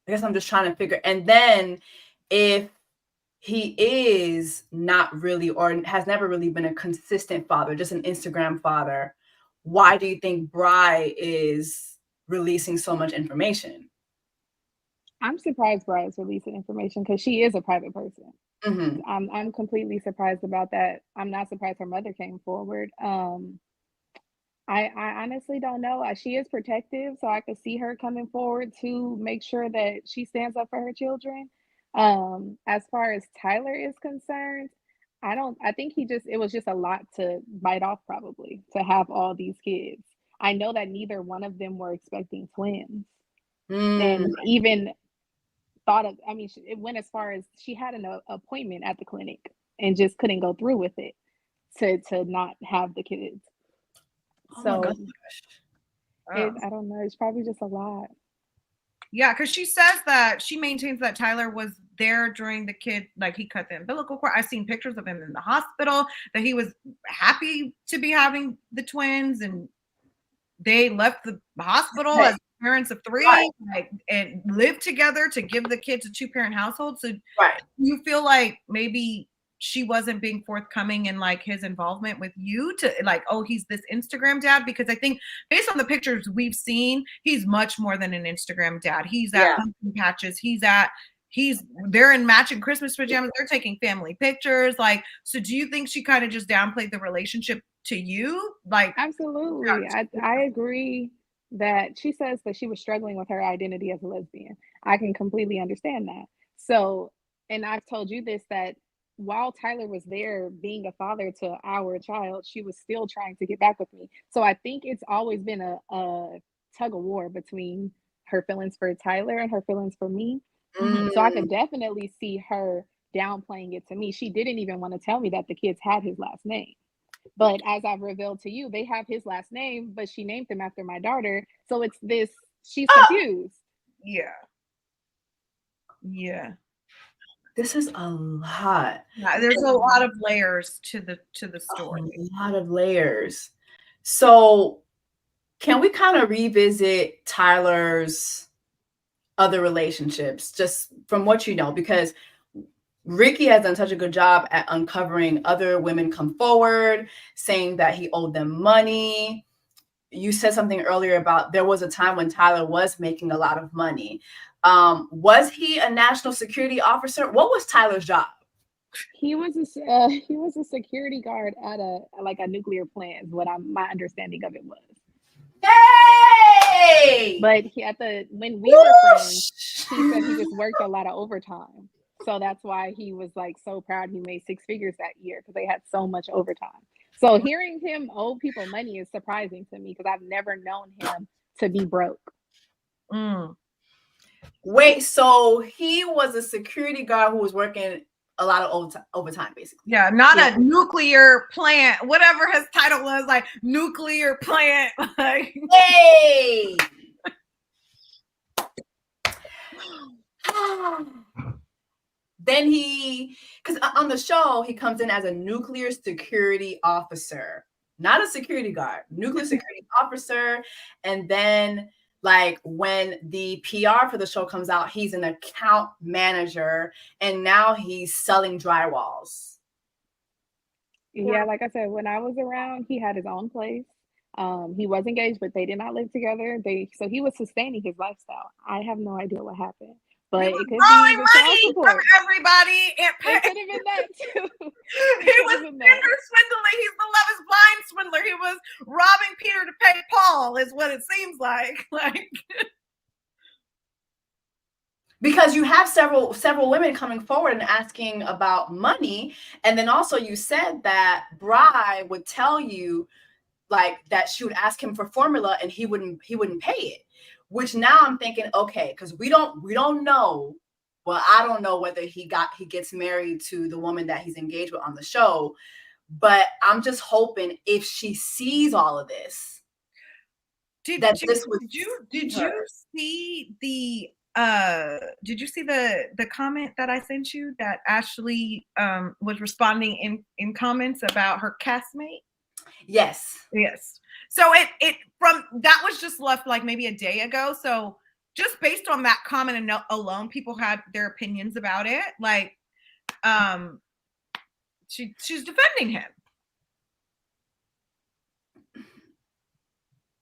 I guess I'm just trying to figure. And then if he is not really, or has never really been a consistent father, just an Instagram father, why do you think Bri is releasing so much information? I'm surprised Bri is releasing information because she is a private person. Mm-hmm. I'm completely surprised about that. I'm not surprised her mother came forward. I honestly don't know. She is protective, so I could see her coming forward to make sure that she stands up for her children. As far as Tyler is concerned, I think it was just a lot to bite off, probably, to have all these kids. I know that neither one of them were expecting twins. And even thought of, I mean, it went as far as she had an appointment at the clinic and just couldn't go through with it to not have the kids. So I don't know. It's probably just a lot. Yeah, because she says that she maintains that Tyler was there during the kid, like he cut the umbilical cord. I've seen pictures of him in the hospital, that he was happy to be having the twins, and they left the hospital as parents of three, like, and lived together to give the kids a 2-parent household. So you feel like maybe she wasn't being forthcoming in like his involvement with you to like, oh, he's this Instagram dad? Because I think based on the pictures we've seen, he's much more than an Instagram dad. He's at pumpkin patches. They're in matching Christmas pajamas. They're taking family pictures. Like, so do you think she kind of just downplayed the relationship to you? Like, absolutely. I agree that she says that she was struggling with her identity as a lesbian. I can completely understand that. So, and I've told you this, that while Tyler was there being a father to our child, she was still trying to get back with me. So I think it's always been a tug of war between her feelings for Tyler and her feelings for me. So I could definitely see her downplaying it to me. She didn't even want to tell me that the kids had his last name. But as I've revealed to you, they have his last name, but she named him after my daughter. So it's this, she's confused. Yeah. This is a lot. Yeah, there's a lot of layers to the story. A lot of layers. So can we kind of revisit Tyler's other relationships, just from what you know? Because Ricky has done such a good job at uncovering other women come forward, saying that he owed them money. You said something earlier about there was a time when Tyler was making a lot of money. Was he a national security officer? What was Tyler's job? He was a security guard at a nuclear plant, is what my understanding of it was. Hey! But when we were friends, he said he just worked a lot of overtime. So that's why he was like so proud he made 6 figures that year, because they had so much overtime. So hearing him owe people money is surprising to me, because I've never known him to be broke. Wait, so he was a security guard who was working a lot of overtime, basically. Yeah, not a nuclear plant, whatever his title was, like nuclear plant. Like, hey! Then because on the show, he comes in as a nuclear security officer, not a security guard, nuclear security officer. And then, like, when the PR for the show comes out, he's an account manager, and now he's selling drywalls. Yeah, like I said, when I was around, he had his own place. He was engaged, but they did not live together. So he was sustaining his lifestyle. I have no idea what happened. But it could be the child support from everybody. It could have been that too. He was Tinder swindling. He's the Love is Blind swindler. He was robbing Peter to pay Paul, is what it seems like. Because you have several women coming forward and asking about money, and then also you said that Bri would tell you like that she would ask him for formula and he wouldn't pay it. Which now I'm thinking, okay, because we don't know. Well, I don't know whether he gets married to the woman that he's engaged with on the show, but I'm just hoping if she sees all of this, did you see the comment that I sent you that Ashley was responding in comments about her castmate? Yes. So it from that was just left like maybe a day ago. So just based on that comment alone, people had their opinions about it. Like, she's defending him.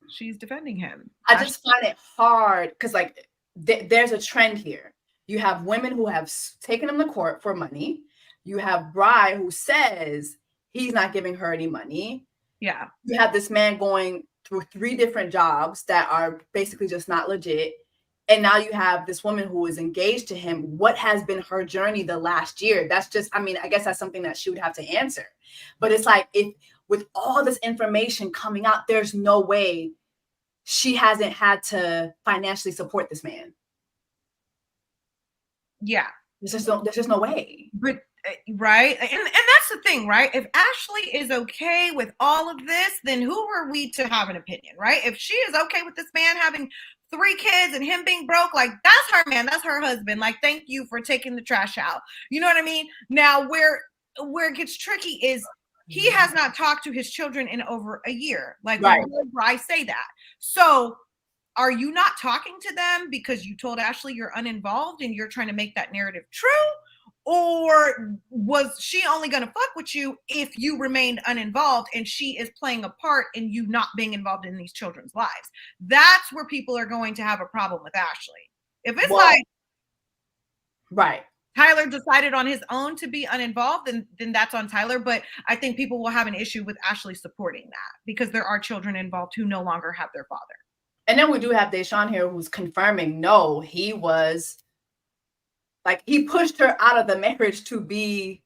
She's defending him. I just find it hard because like there's a trend here. You have women who have taken him to court for money. You have Bri who says he's not giving her any money. Yeah. You have this man going through 3 different jobs that are basically just not legit. And now you have this woman who is engaged to him. What has been her journey the last year? That's just, I mean, I guess that's something that she would have to answer. But it's like, if with all this information coming out, there's no way she hasn't had to financially support this man. Yeah. There's just no way. But right. And that's the thing, right? If Ashley is okay with all of this, then who are we to have an opinion, right? If she is okay with this man having 3 kids and him being broke, like that's her man, that's her husband. Like, thank you for taking the trash out. You know what I mean? Now where it gets tricky is he has not talked to his children in over a year. Like, right. I say that. So are you not talking to them because you told Ashley you're uninvolved and you're trying to make that narrative true? Or was she only going to fuck with you if you remained uninvolved and she is playing a part in you not being involved in these children's lives? That's where people are going to have a problem with Ashley. If it's like, right, Tyler decided on his own to be uninvolved, then that's on Tyler. But I think people will have an issue with Ashley supporting that because there are children involved who no longer have their father. And then we do have Deshaun here who's confirming, no, he was like, he pushed her out of the marriage to be,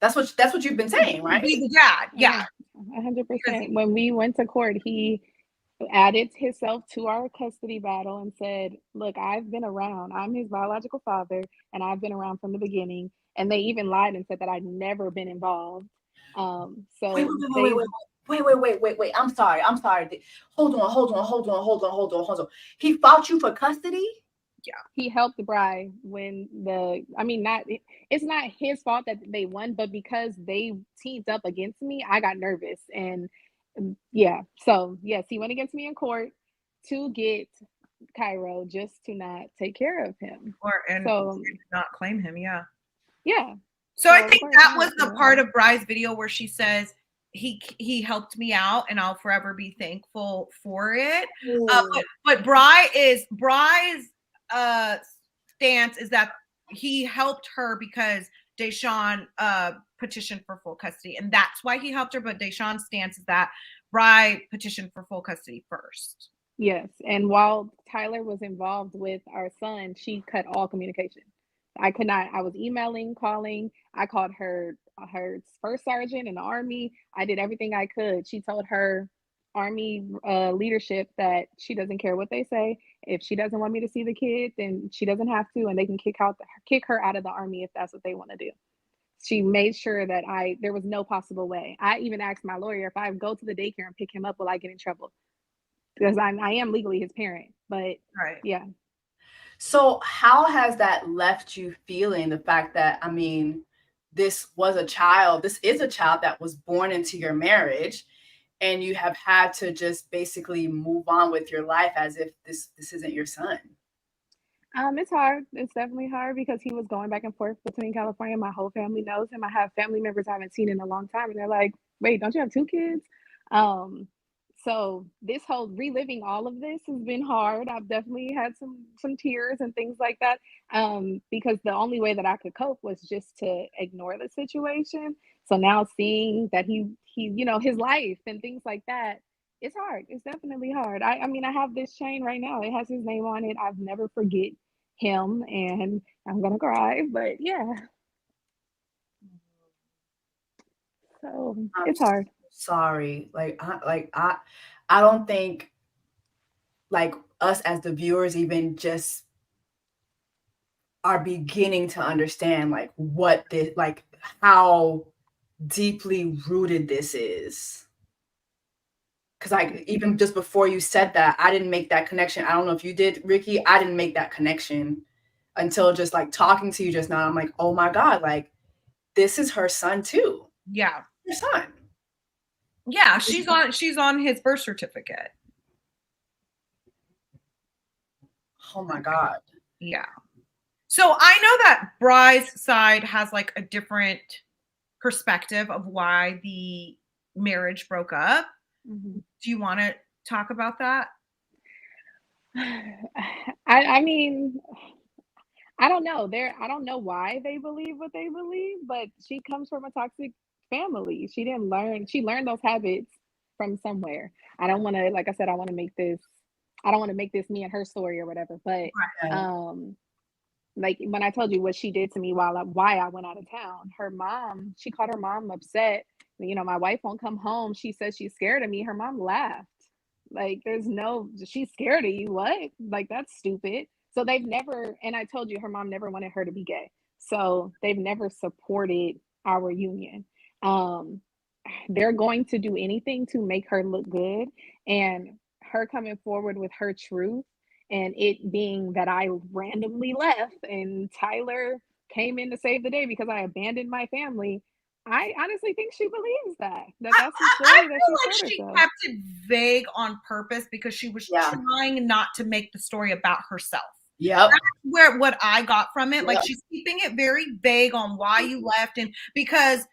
that's what you've been saying, right? Be the dad. Yeah. 100%. When we went to court, he added himself to our custody battle and said, look, I've been around. I'm his biological father, and I've been around from the beginning. And they even lied and said that I'd never been involved. Wait. I'm sorry. Hold on. He fought you for custody? Yeah. He helped the bride when it's not his fault that they won, but because they teamed up against me, I got nervous. And yeah, so yes, he went against me in court to get Cairo just to not take care of him. So not claim him, yeah. Yeah. So I think that was the part of Bri's video where she says, he helped me out and I'll forever be thankful for it. But Bri's stance is that he helped her because Deshaun petitioned for full custody, and that's why he helped her. But Deshaun's stance is that Bri petitioned for full custody first. Yes, and while Tyler was involved with our son, she cut all communication. I could not. I was emailing, calling. I called her first sergeant in the Army. I did everything I could. She told her Army leadership that she doesn't care what they say. If she doesn't want me to see the kid, then she doesn't have to, and they can kick her out of the Army if that's what they want to do. She made sure that there was no possible way. I even asked my lawyer, if I go to the daycare and pick him up, will I get in trouble? Because I am legally his parent. But right. Yeah. So how has that left you feeling, the fact that, I mean, this is a child that was born into your marriage, and you have had to just basically move on with your life as if this isn't your son? It's hard. It's definitely hard because he was going back and forth between California. My whole family knows him. I have family members I haven't seen in a long time, and they're like, wait, don't you have 2 kids? So this whole reliving all of this has been hard. I've definitely had some tears and things like that, because the only way that I could cope was just to ignore the situation. So now seeing that he his life and things like that, it's hard. It's definitely hard. I mean, I have this chain right now. It has his name on it. I've never forget him, and I'm gonna cry, but yeah. So it's hard. Sorry. I don't think like us as the viewers even just are beginning to understand like what this, like how deeply rooted this is. Because even just before you said that, I didn't make that connection. I don't know if you did, Rikki. I didn't make that connection until just like talking to you just now. I'm like, oh my God, like this is her son too. Yeah. Her son. Yeah, she's on his birth certificate. Oh my God. Yeah. So I know that Bry's side has like a different perspective of why the marriage broke up. Mhm. Do you want to talk about that? I mean, I don't know. I don't know why they believe what they believe, but she comes from a toxic family. She learned those habits from somewhere. I don't want to, like I said, I don't want to make this me and her story or whatever, but Right. like when I told you what she did to me why I went out of town, she called her mom upset. You know, my wife won't come home. She says she's scared of me. Her mom laughed. Like, she's scared of you. What? Like, that's stupid. So they've never, and I told you her mom never wanted her to be gay. So they've never supported our union. Um, they're going to do anything to make her look good. And her coming forward with her truth and it being that I randomly left and Tyler came in to save the day because I abandoned my family. I honestly think she believes that that's the I story that feel like she she told herself. kept it vague on purpose because she was Yeah. trying not to make the story about herself. Yep. That's what I got from it. Like Yep. she's keeping it very vague on why you left, and because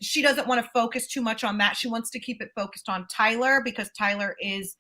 she doesn't want to focus too much on that. She wants to keep it focused on Tyler because Tyler is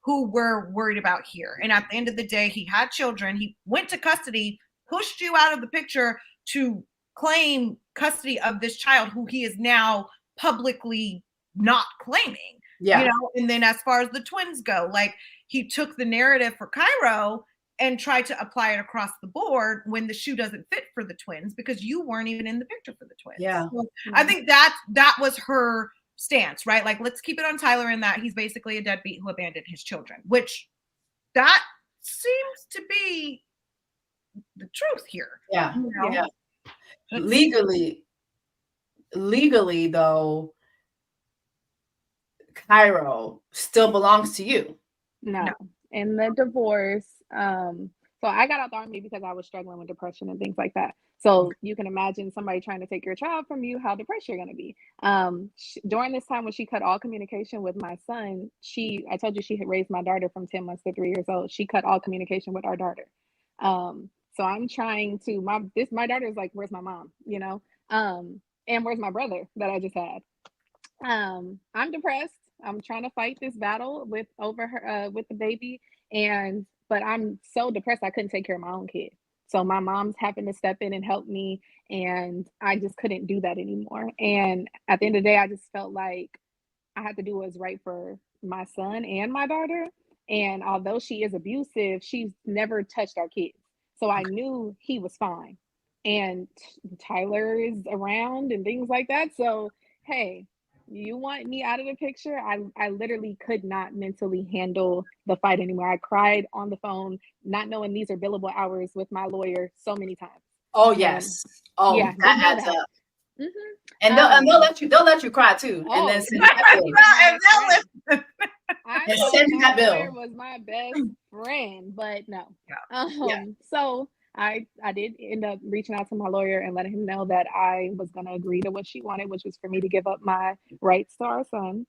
who we're worried about here. And at the end of the day, he had children. He went to custody, pushed you out of the picture to claim custody of this child who he is now publicly not claiming. Yeah. You know, and then as far as the twins go, like he took the narrative for Cairo and try to apply it across the board when the shoe doesn't fit for the twins because you weren't even in the picture for the twins. Yeah. So I think that was her stance, right? Like, let's keep it on Tyler in that he's basically a deadbeat who abandoned his children, which that seems to be the truth here. Yeah. You know? Yeah. Legally though, Cairo still belongs to you. No. In the divorce, so I got out the army because I was struggling with depression and things like that. So you can imagine somebody trying to take your child from you, how depressed you're going to be. During this time when she cut all communication with my son, I told you she had raised my daughter from 10 months to 3 years old. She cut all communication with our daughter. So I'm trying to, my daughter is like, where's my mom? You know? And where's my brother that I just had? I'm depressed. I'm trying to fight this battle with the baby, but I'm so depressed I couldn't take care of my own kid. So my mom's having to step in and help me, and I just couldn't do that anymore. And at the end of the day, I just felt like I had to do what was right for my son and my daughter. And although she is abusive, she's never touched our kids. So I knew he was fine. And Tyler is around and things like that. So, hey, you want me out of the picture? I literally could not mentally handle the fight anymore. I cried on the phone, not knowing these are billable hours with my lawyer so many times. Oh yes. Oh yeah, that adds up. Mm-hmm. And they'll let you cry too. And then send that bill. Lawyer was my best friend, but no. So I did end up reaching out to my lawyer and letting him know that I was going to agree to what she wanted, which was for me to give up my rights to our son.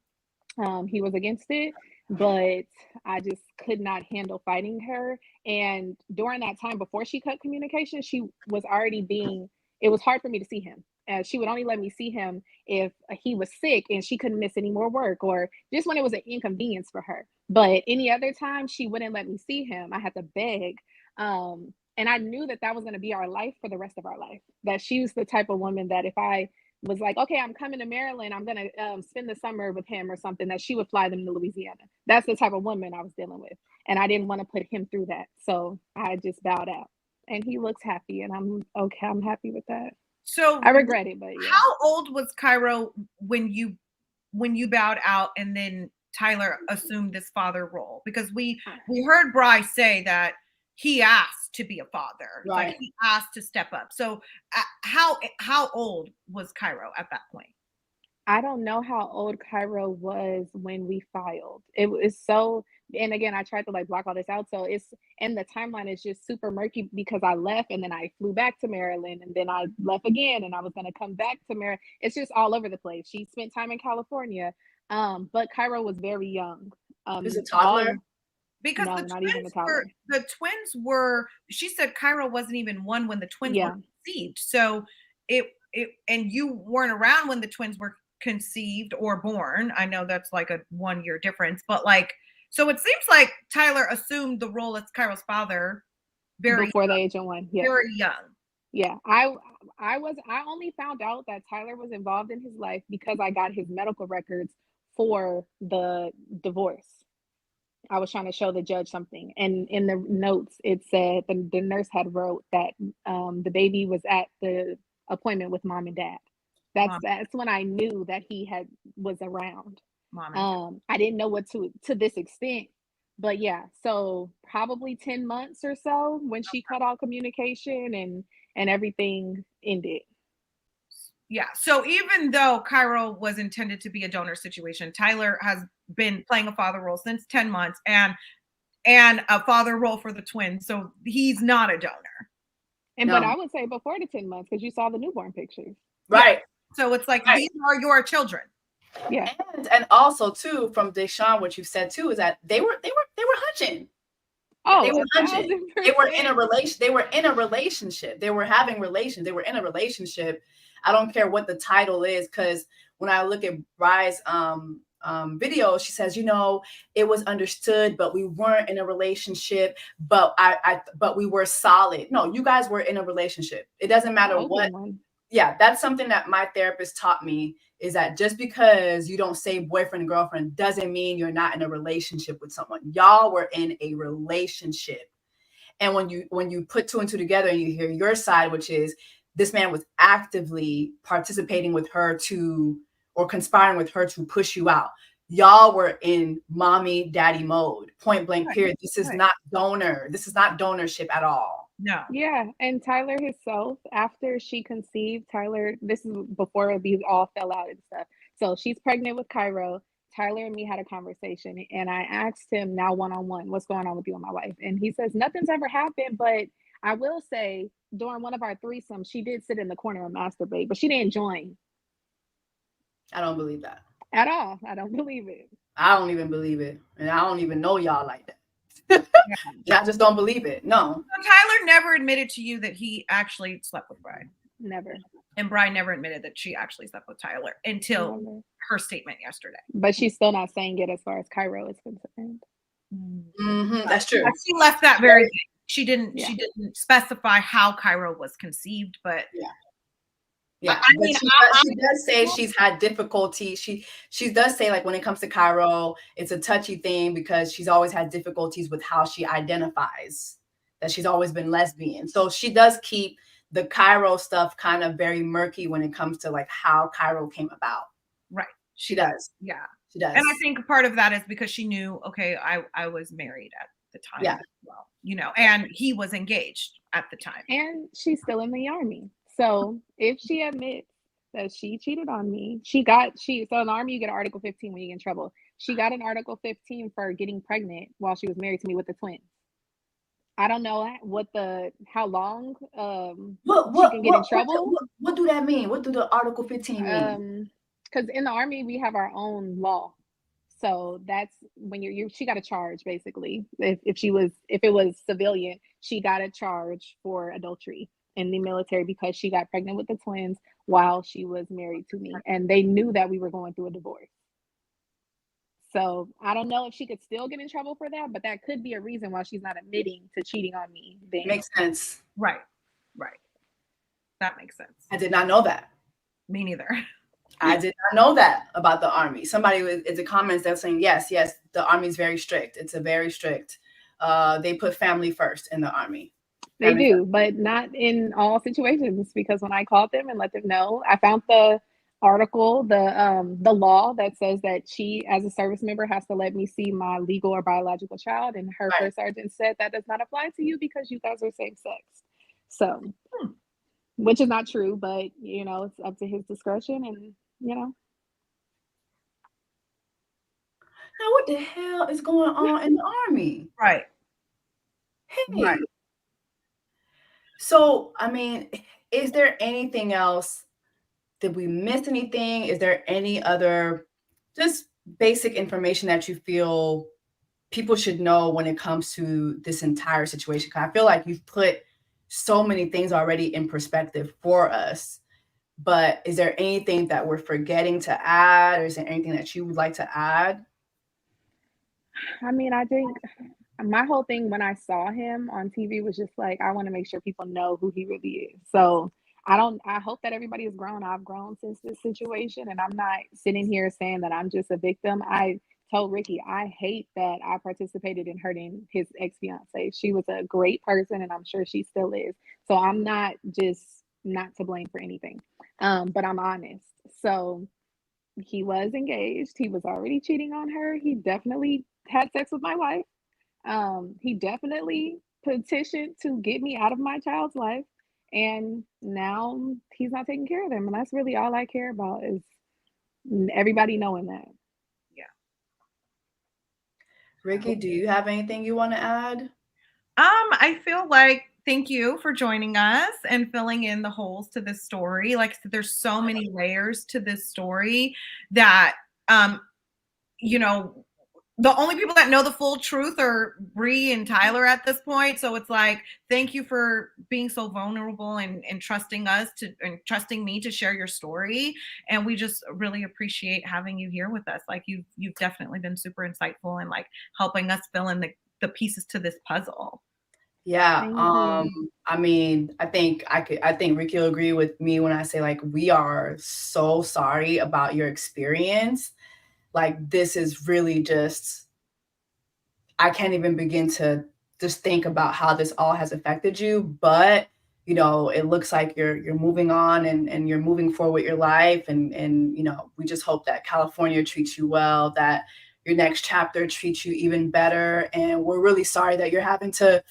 He was against it, but I just could not handle fighting her. And during that time, before she cut communication, she was already it was hard for me to see him. She would only let me see him if he was sick and she couldn't miss any more work or just when it was an inconvenience for her. But any other time, she wouldn't let me see him. I had to beg. And I knew that was going to be our life for the rest of our life. That she was the type of woman that if I was like, okay, I'm coming to Maryland, I'm going to spend the summer with him or something, that she would fly them to Louisiana. That's the type of woman I was dealing with. And I didn't want to put him through that. So I just bowed out. And he looks happy. And I'm okay. I'm happy with that. So I regret it, but yeah. How old was Cairo when you bowed out and then Tyler assumed this father role? Because we heard Bryce say that he asked to be a father. Right. Like he asked to step up. So how old was Cairo at that point? I don't know how old Cairo was when we filed. It was so, and again, I tried to like block all this out. So and the timeline is just super murky because I left and then I flew back to Maryland and then I left again and I was going to come back to Maryland. It's just all over the place. She spent time in California. But Cairo was very young. He was a toddler? Because No, the not even a twins were, she said Cairo wasn't even one when the twins Yeah. were conceived. So and you weren't around when the twins were conceived or born. I know that's like a 1 year difference, but like, so it seems like Tyler assumed the role as Cairo's father before the age of 1. Yeah. very young. Yeah. I only found out that Tyler was involved in his life because I got his medical records for the divorce. I was trying to show the judge something, and in the notes it said the nurse had wrote that the baby was at the appointment with mom and dad. That's when I knew that he was around. Mom and dad. I didn't know what to this extent, but yeah. So probably 10 months or so when she cut off communication and everything ended. Yeah. So even though Cairo was intended to be a donor situation, Tyler has been playing a father role since 10 months and a father role for the twins. So he's not a donor. But I would say before the 10 months, because you saw the newborn pictures. Right. Yeah. So it's like, these are your children. Yeah. And also too, from Deshaun, what you said too, is that they were hunching. Oh, they were hunching. They were in a relationship. They were having relations. They were in a relationship. I don't care what the title is, because when I look at Bry's video, she says, it was understood, but we weren't in a relationship. But but we were solid. No, you guys were in a relationship. It doesn't matter what. Yeah, that's something that my therapist taught me, is that just because you don't say boyfriend and girlfriend doesn't mean you're not in a relationship with someone. Y'all were in a relationship. And when you put two and two together and you hear your side, which is this man was actively participating with her or conspiring with her to push you out. Y'all were in mommy daddy mode, point blank, period. This is not donor. This is not donorship at all. No. Yeah. And Tyler himself, after she conceived, this is before we all fell out and stuff. So she's pregnant with Cairo. Tyler and me had a conversation, and I asked him now one-on-one, what's going on with you and my wife? And he says, nothing's ever happened, but I will say during one of our threesomes, she did sit in the corner and masturbate, but she didn't join. I don't believe that. At all. I don't believe it. I don't even believe it. And I don't even know y'all like that. I just don't believe it. No. So Tyler never admitted to you that he actually slept with Bri. Never. And Bri never admitted that she actually slept with Tyler until her statement yesterday. But she's still not saying it as far as Cairo is concerned. Mm-hmm. That's true. She left that very vague. She didn't specify how Cairo was conceived, but yeah. I mean, she does say she's had difficulty. She does say, like, when it comes to Cairo, it's a touchy thing because she's always had difficulties with how she identifies, that she's always been lesbian. So she does keep the Cairo stuff kind of very murky when it comes to like how Cairo came about. Right. She does. Yeah. She does. And I think part of that is because she knew, okay, I was married at the time as well, and he was engaged at the time. And she's still in the army. So if she admits that she cheated on me, so in the army you get an Article 15 when you get in trouble. She got an Article 15 for getting pregnant while she was married to me with the twins. I don't know how long she can get in trouble. What do that mean? What do the Article 15 mean? Because in the army we have our own law. So that's when she got a charge, basically. If it was civilian, she got a charge for adultery in the military because she got pregnant with the twins while she was married to me. And they knew that we were going through a divorce. So I don't know if she could still get in trouble for that, but that could be a reason why she's not admitting to cheating on me. Makes sense. Right. That makes sense. I did not know that. Me neither. I did not know that about the army. Somebody in the comments, they're saying, yes, the army is very strict. It's a very strict. They put family first in the army. They do, but not in all situations, because when I called them and let them know, I found the article, the law that says that she, as a service member, has to let me see my legal or biological child, and her first sergeant said that does not apply to you because you guys are same sex. So, which is not true, but it's up to his discretion, and Now, what the hell is going on in the army? Right. Hey. Right. So, I mean, is there anything else? Did we miss anything? Is there any other just basic information that you feel people should know when it comes to this entire situation? 'Cause I feel like you've put so many things already in perspective for us, but is there anything that we're forgetting to add, or is there anything that you would like to add? I mean, I think my whole thing when I saw him on TV was just like, I want to make sure people know who he really is. So I hope that everybody has grown. I've grown since this situation, and I'm not sitting here saying that I'm just a victim. I told Ricky, I hate that I participated in hurting his ex-fiance. She was a great person, and I'm sure she still is. So I'm not just not to blame for anything. But I'm honest. So he was engaged. He was already cheating on her. He definitely had sex with my wife. He definitely petitioned to get me out of my child's life. And now he's not taking care of them. And that's really all I care about is everybody knowing that. Ricky, do you have anything you want to add? I feel like thank you for joining us and filling in the holes to this story. Like I said, there's so many layers to this story that you know, the only people that know the full truth are Bree and Tyler at this point. So it's like, thank you for being so vulnerable and trusting us to and trusting me to share your story. And we just really appreciate having you here with us. Like you've definitely been super insightful and like helping us fill in the pieces to this puzzle. Yeah. Thank you. I mean, I think Ricky will agree with me when I say like we are so sorry about your experience. Like this is really just I can't even begin to just think about how this all has affected you. But you know, it looks like you're moving on and you're moving forward with your life. And you know, we just hope that California treats you well, that your next chapter treats you even better. And we're really sorry that you're having to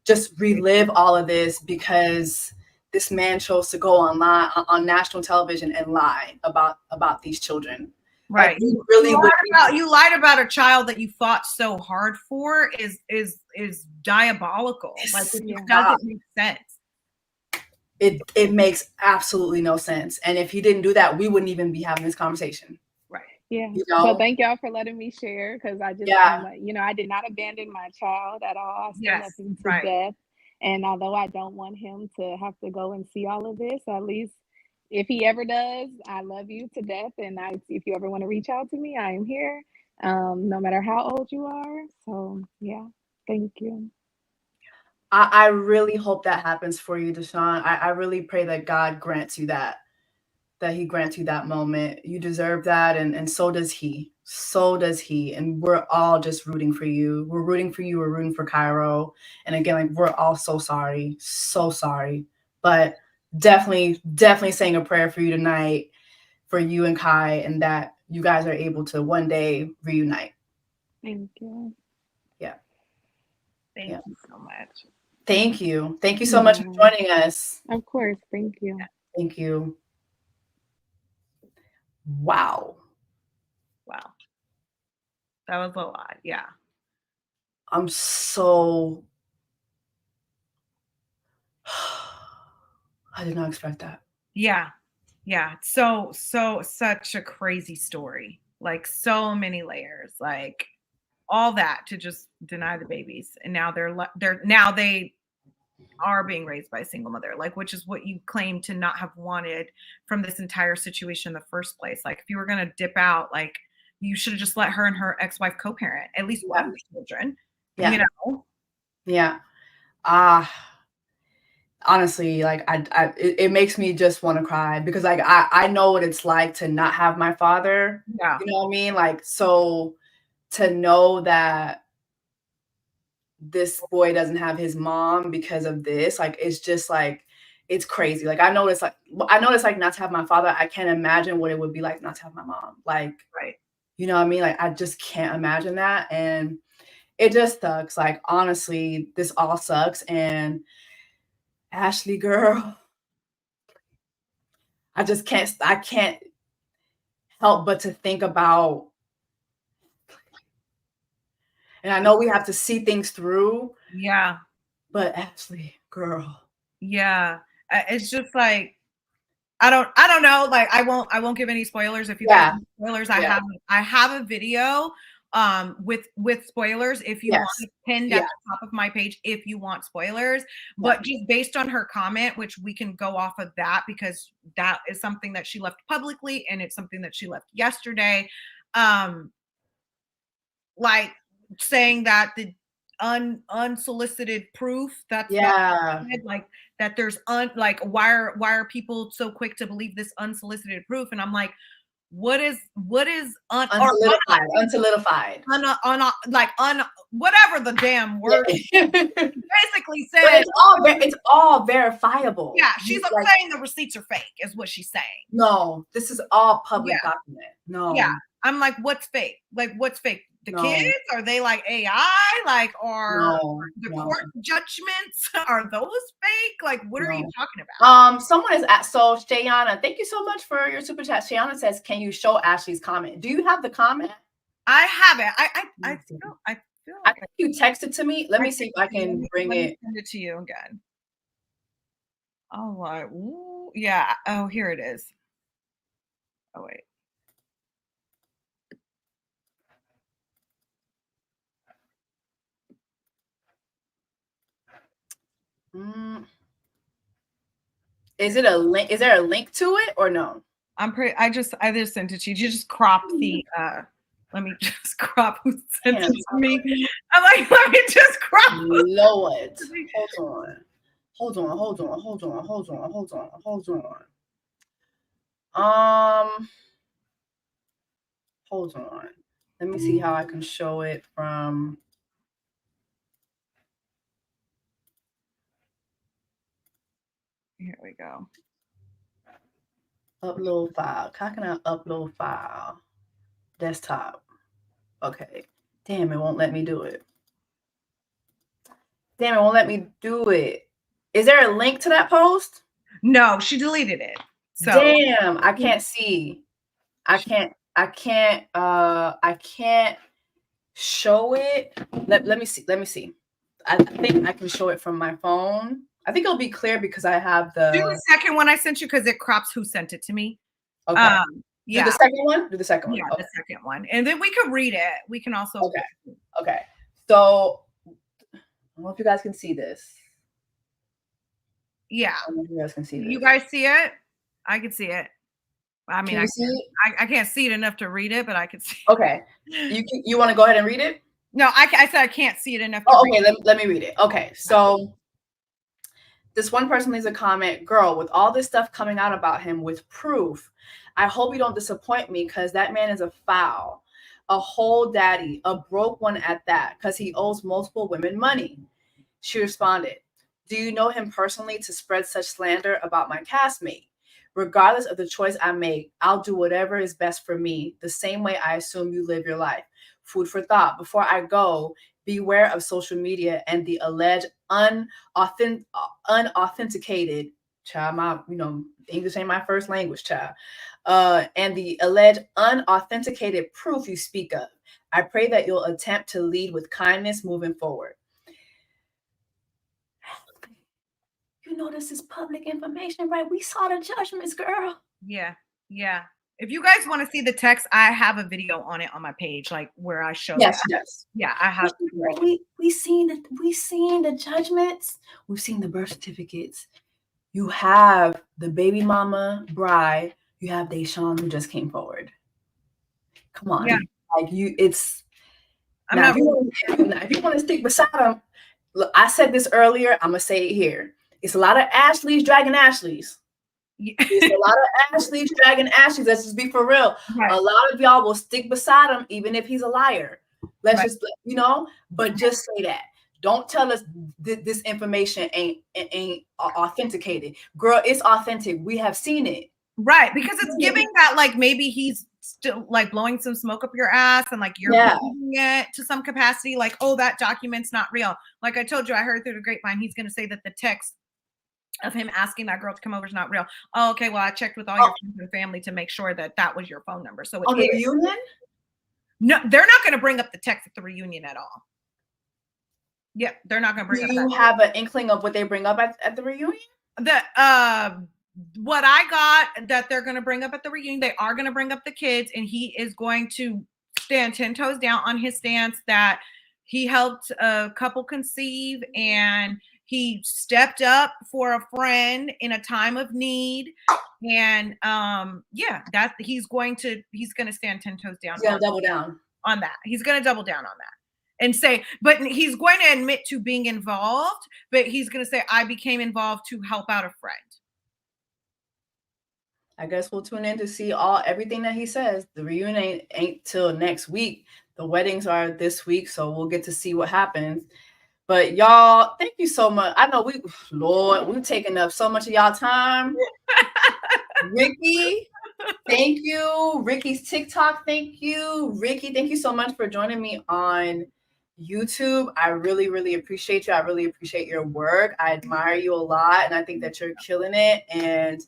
just relive all of this because this man chose to go online on national television and lie about these children. Right. Like, you lied about a child that you fought so hard for is diabolical. Like it doesn't make sense. It makes absolutely no sense. And if he didn't do that, we wouldn't even be having this conversation. Right. Yeah. You know? So thank y'all for letting me share because I just, you know, I did not abandon my child at all. I still love him to death. And although I don't want him to have to go and see all of this, at least if he ever does, I love you to death. And if you ever want to reach out to me, I am here, no matter how old you are. So yeah, thank you. I really hope that happens for you, Deshaun. I really pray that God grants you that he grants you that moment. You deserve that. And so does he. So does he. And we're all just rooting for you. We're rooting for you. We're rooting for Cairo. And again, like we're all so sorry. So sorry. But definitely saying a prayer for you tonight, for you and Kai, and that you guys are able to one day reunite. Thank you. Yeah. Thank you so much. Thank you. Thank you so much for joining us. Of course. Thank you. Thank you. Wow. That was a lot. Yeah. I'm so I did not expect that. Yeah. So such a crazy story. Like so many layers. Like all that to just deny the babies, and now they are being raised by a single mother, like which is what you claim to not have wanted from this entire situation in the first place. Like if you were gonna dip out, like you should have just let her and her ex-wife co-parent at least one of the children. Yeah. You know? Yeah. Honestly, like it makes me just want to cry because like I know what it's like to not have my father. Yeah. You know what I mean? Like, so to know that this boy doesn't have his mom because of this, like it's just like it's crazy. Like I know it's like not to have my father. I can't imagine what it would be like not to have my mom. Like, right. You know what I mean? Like I just can't imagine that. And it just sucks. Like honestly, this all sucks. And Ashley, girl, I can't help but to think about, and I know we have to see things through. Yeah. But Ashley, girl. Yeah. It's just like, I don't know. Like I won't give any spoilers. If you guys want spoilers, I have a video with spoilers if you want it pinned at the top of my page if you want spoilers. But just based on her comment, which we can go off of that because that is something that she left publicly and it's something that she left yesterday. Like saying that the unsolicited proof that's like that there's why are people so quick to believe this unsolicited proof? And I'm like, what is unsolidified whatever the damn word basically said. But it's all verifiable. Yeah, she's saying the receipts are fake is what she's saying. No, this is all public document. No. Yeah. I'm like, what's fake? Like what's fake? The kids? Are they like AI? Like, or the court judgments? Are those fake? Like, what are you talking about? Someone is so Shayana, thank you so much for your super chat. Shayana says, can you show Ashley's comment? Do you have the comment? I have it. I feel like I think you texted to me. Let me see if I can bring it. Send it to you again. Oh, yeah. Oh, here it is. Oh, wait. Is it a link? Is there a link to it or no? I just sent it to you. You just crop the let me just crop who sent it to me. I'm like, let me just crop. Lord. Hold on. Hold on. Let me see how I can show it from. Here we go. Upload file. How can I upload file? Desktop. Okay. Damn, it won't let me do it. Damn, it won't let me do it. Is there a link to that post? No, she deleted it. So damn, I can't see. I can't show it. Let me see. I think I can show it from my phone. I think it'll be clear because I have the. Do the second one I sent you because it crops who sent it to me. Okay. Yeah. Do the second one. Yeah, okay. The second one, and then we can read it. We can also. Okay. So, I don't know if you guys can see this. Yeah. I don't know if you guys can see this. You guys see it? I can see it. I mean, I can't see it enough to read it, but I can see. Okay. You want to go ahead and read it? No, I said I can't see it enough. Okay. Let me read it. Okay. So. This one person leaves a comment, girl, with all this stuff coming out about him with proof, I hope you don't disappoint me because that man is a foul, a whole daddy, a broke one at that, because he owes multiple women money. She responded, do you know him personally to spread such slander about my castmate? Regardless of the choice I make, I'll do whatever is best for me, the same way I assume you live your life. Food for thought. Before I go, beware of social media and the alleged unauthenticated child. English ain't my first language, child. And the alleged unauthenticated proof you speak of. I pray that you'll attempt to lead with kindness moving forward. You know this is public information, right? We saw the judgments, girl. Yeah. If you guys want to see the text, I have a video on it on my page, like where I show. Yes. Yeah, I have. We seen the judgments. We've seen the birth certificates. You have the baby mama bride. You have Deshaun who just came forward. Come on, like you. It's. If you want to stick beside them, look. I said this earlier. I'm gonna say it here. It's a lot of Ashleys dragging Ashleys. There's a lot of Ashleys dragging Ashleys. Let's just be for real. Right. A lot of y'all will stick beside him even if he's a liar. Let's just, but just say that. Don't tell us this information ain't authenticated. Girl, it's authentic. We have seen it. Right, because it's giving that like maybe he's still like blowing some smoke up your ass and like you're believing it to some capacity. Like, oh, that document's not real. Like I told you, I heard through the grapevine, he's going to say that the text of him asking that girl to come over is not real. Oh, okay. Well, I checked with all your friends and family to make sure that was your phone number. So the reunion? No, they're not going to bring up the text at the reunion at all. Yeah, they're not going to bring up. Do you have an inkling of what they bring up at the reunion? what I got that they're going to bring up at the reunion, they are going to bring up the kids, and he is going to stand 10 toes down on his stance that he helped a couple conceive and he stepped up for a friend in a time of need. And that he's going to stand 10 toes down. He's going to double down on that. He's going to double down on that and say, but he's going to admit to being involved, but he's going to say, I became involved to help out a friend. I guess we'll tune in to see everything that he says. The reunion ain't till next week. The weddings are this week, so we'll get to see what happens. But y'all, thank you so much. I know we've taken up so much of y'all time. Rikki, thank you. Rikki's TikTok, thank you. Rikki, thank you so much for joining me on YouTube. I really, really appreciate you. I really appreciate your work. I admire you a lot, and I think that you're killing it. And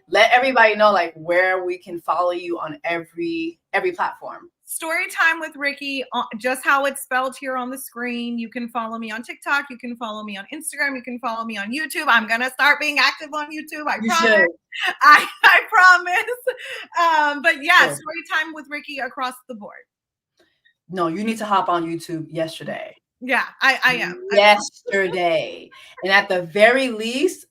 let everybody know like where we can follow you on every platform. Storytime with Rikki, just how it's spelled here on the screen. You can follow me on TikTok. You can follow me on Instagram. You can follow me on YouTube. I'm going to start being active on YouTube. I promise. I promise. But yeah, sure. Storytime with Rikki across the board. No, you need to hop on YouTube yesterday. Yeah, I am. Yesterday. And at the very least,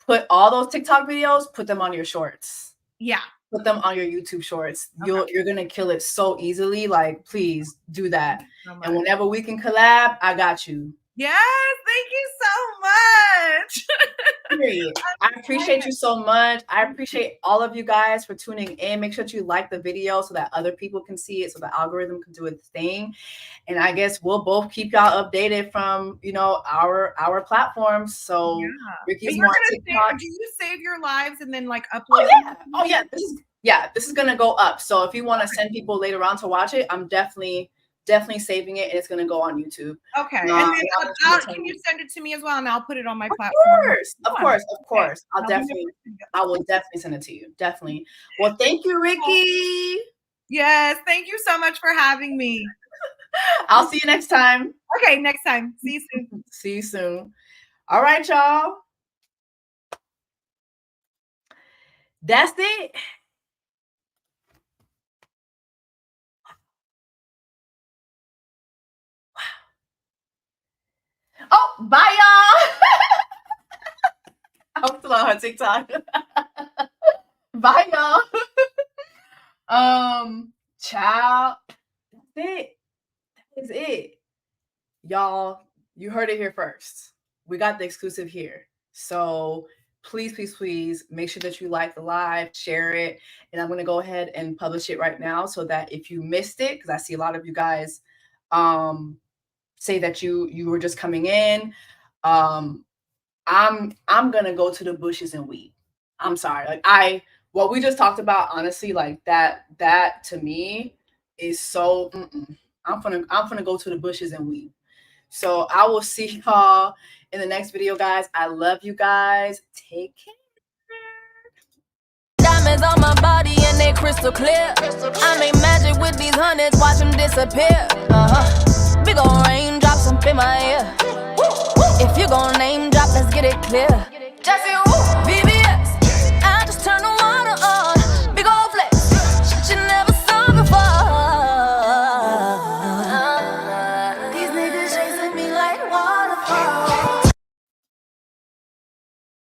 put all those TikTok videos, put them on your shorts. Yeah. Put them on your YouTube shorts. Okay. You're going to kill it so easily. Like, please do that. And whenever we can collab, I got you. Yes, thank you so much. Period. I appreciate you so much. I appreciate all of you guys for tuning in. Make sure that you like the video so that other people can see it, so the algorithm can do its thing. And I guess we'll both keep y'all updated from, our platforms. So yeah. Rikki's more on TikTok. Do you save your lives and then like upload? Oh yeah. This is gonna go up. So if you want to send people later on to watch it, I'm definitely saving it, and it's going to go on YouTube. Okay. And then can you send it to me as well, and I'll put it on my platform? Of course. I will definitely send it to you. Definitely. Well, thank you, Rikki. Yes. Thank you so much for having me. I'll see you next time. Okay. Next time. See you soon. See you soon. All right, y'all. That's it. Oh, bye, y'all. I'm still on her TikTok. Bye, y'all. Child. That's it. That is it. Y'all, you heard it here first. We got the exclusive here. So please, please, please make sure that you like the live, share it. And I'm going to go ahead and publish it right now so that if you missed it, because I see a lot of you guys say that you were just coming in. I'm gonna go to the bushes and weep. I'm sorry. Like what we just talked about, honestly, like that to me is so I'm gonna go to the bushes and weep. So I will see y'all in the next video, guys. I love you guys. Take care. Diamonds on my body and they crystal clear. I make magic with these hundreds, watch them disappear. Big ol' raindrops up in my ear. If you gon' name drop, let's get it clear. Jesse,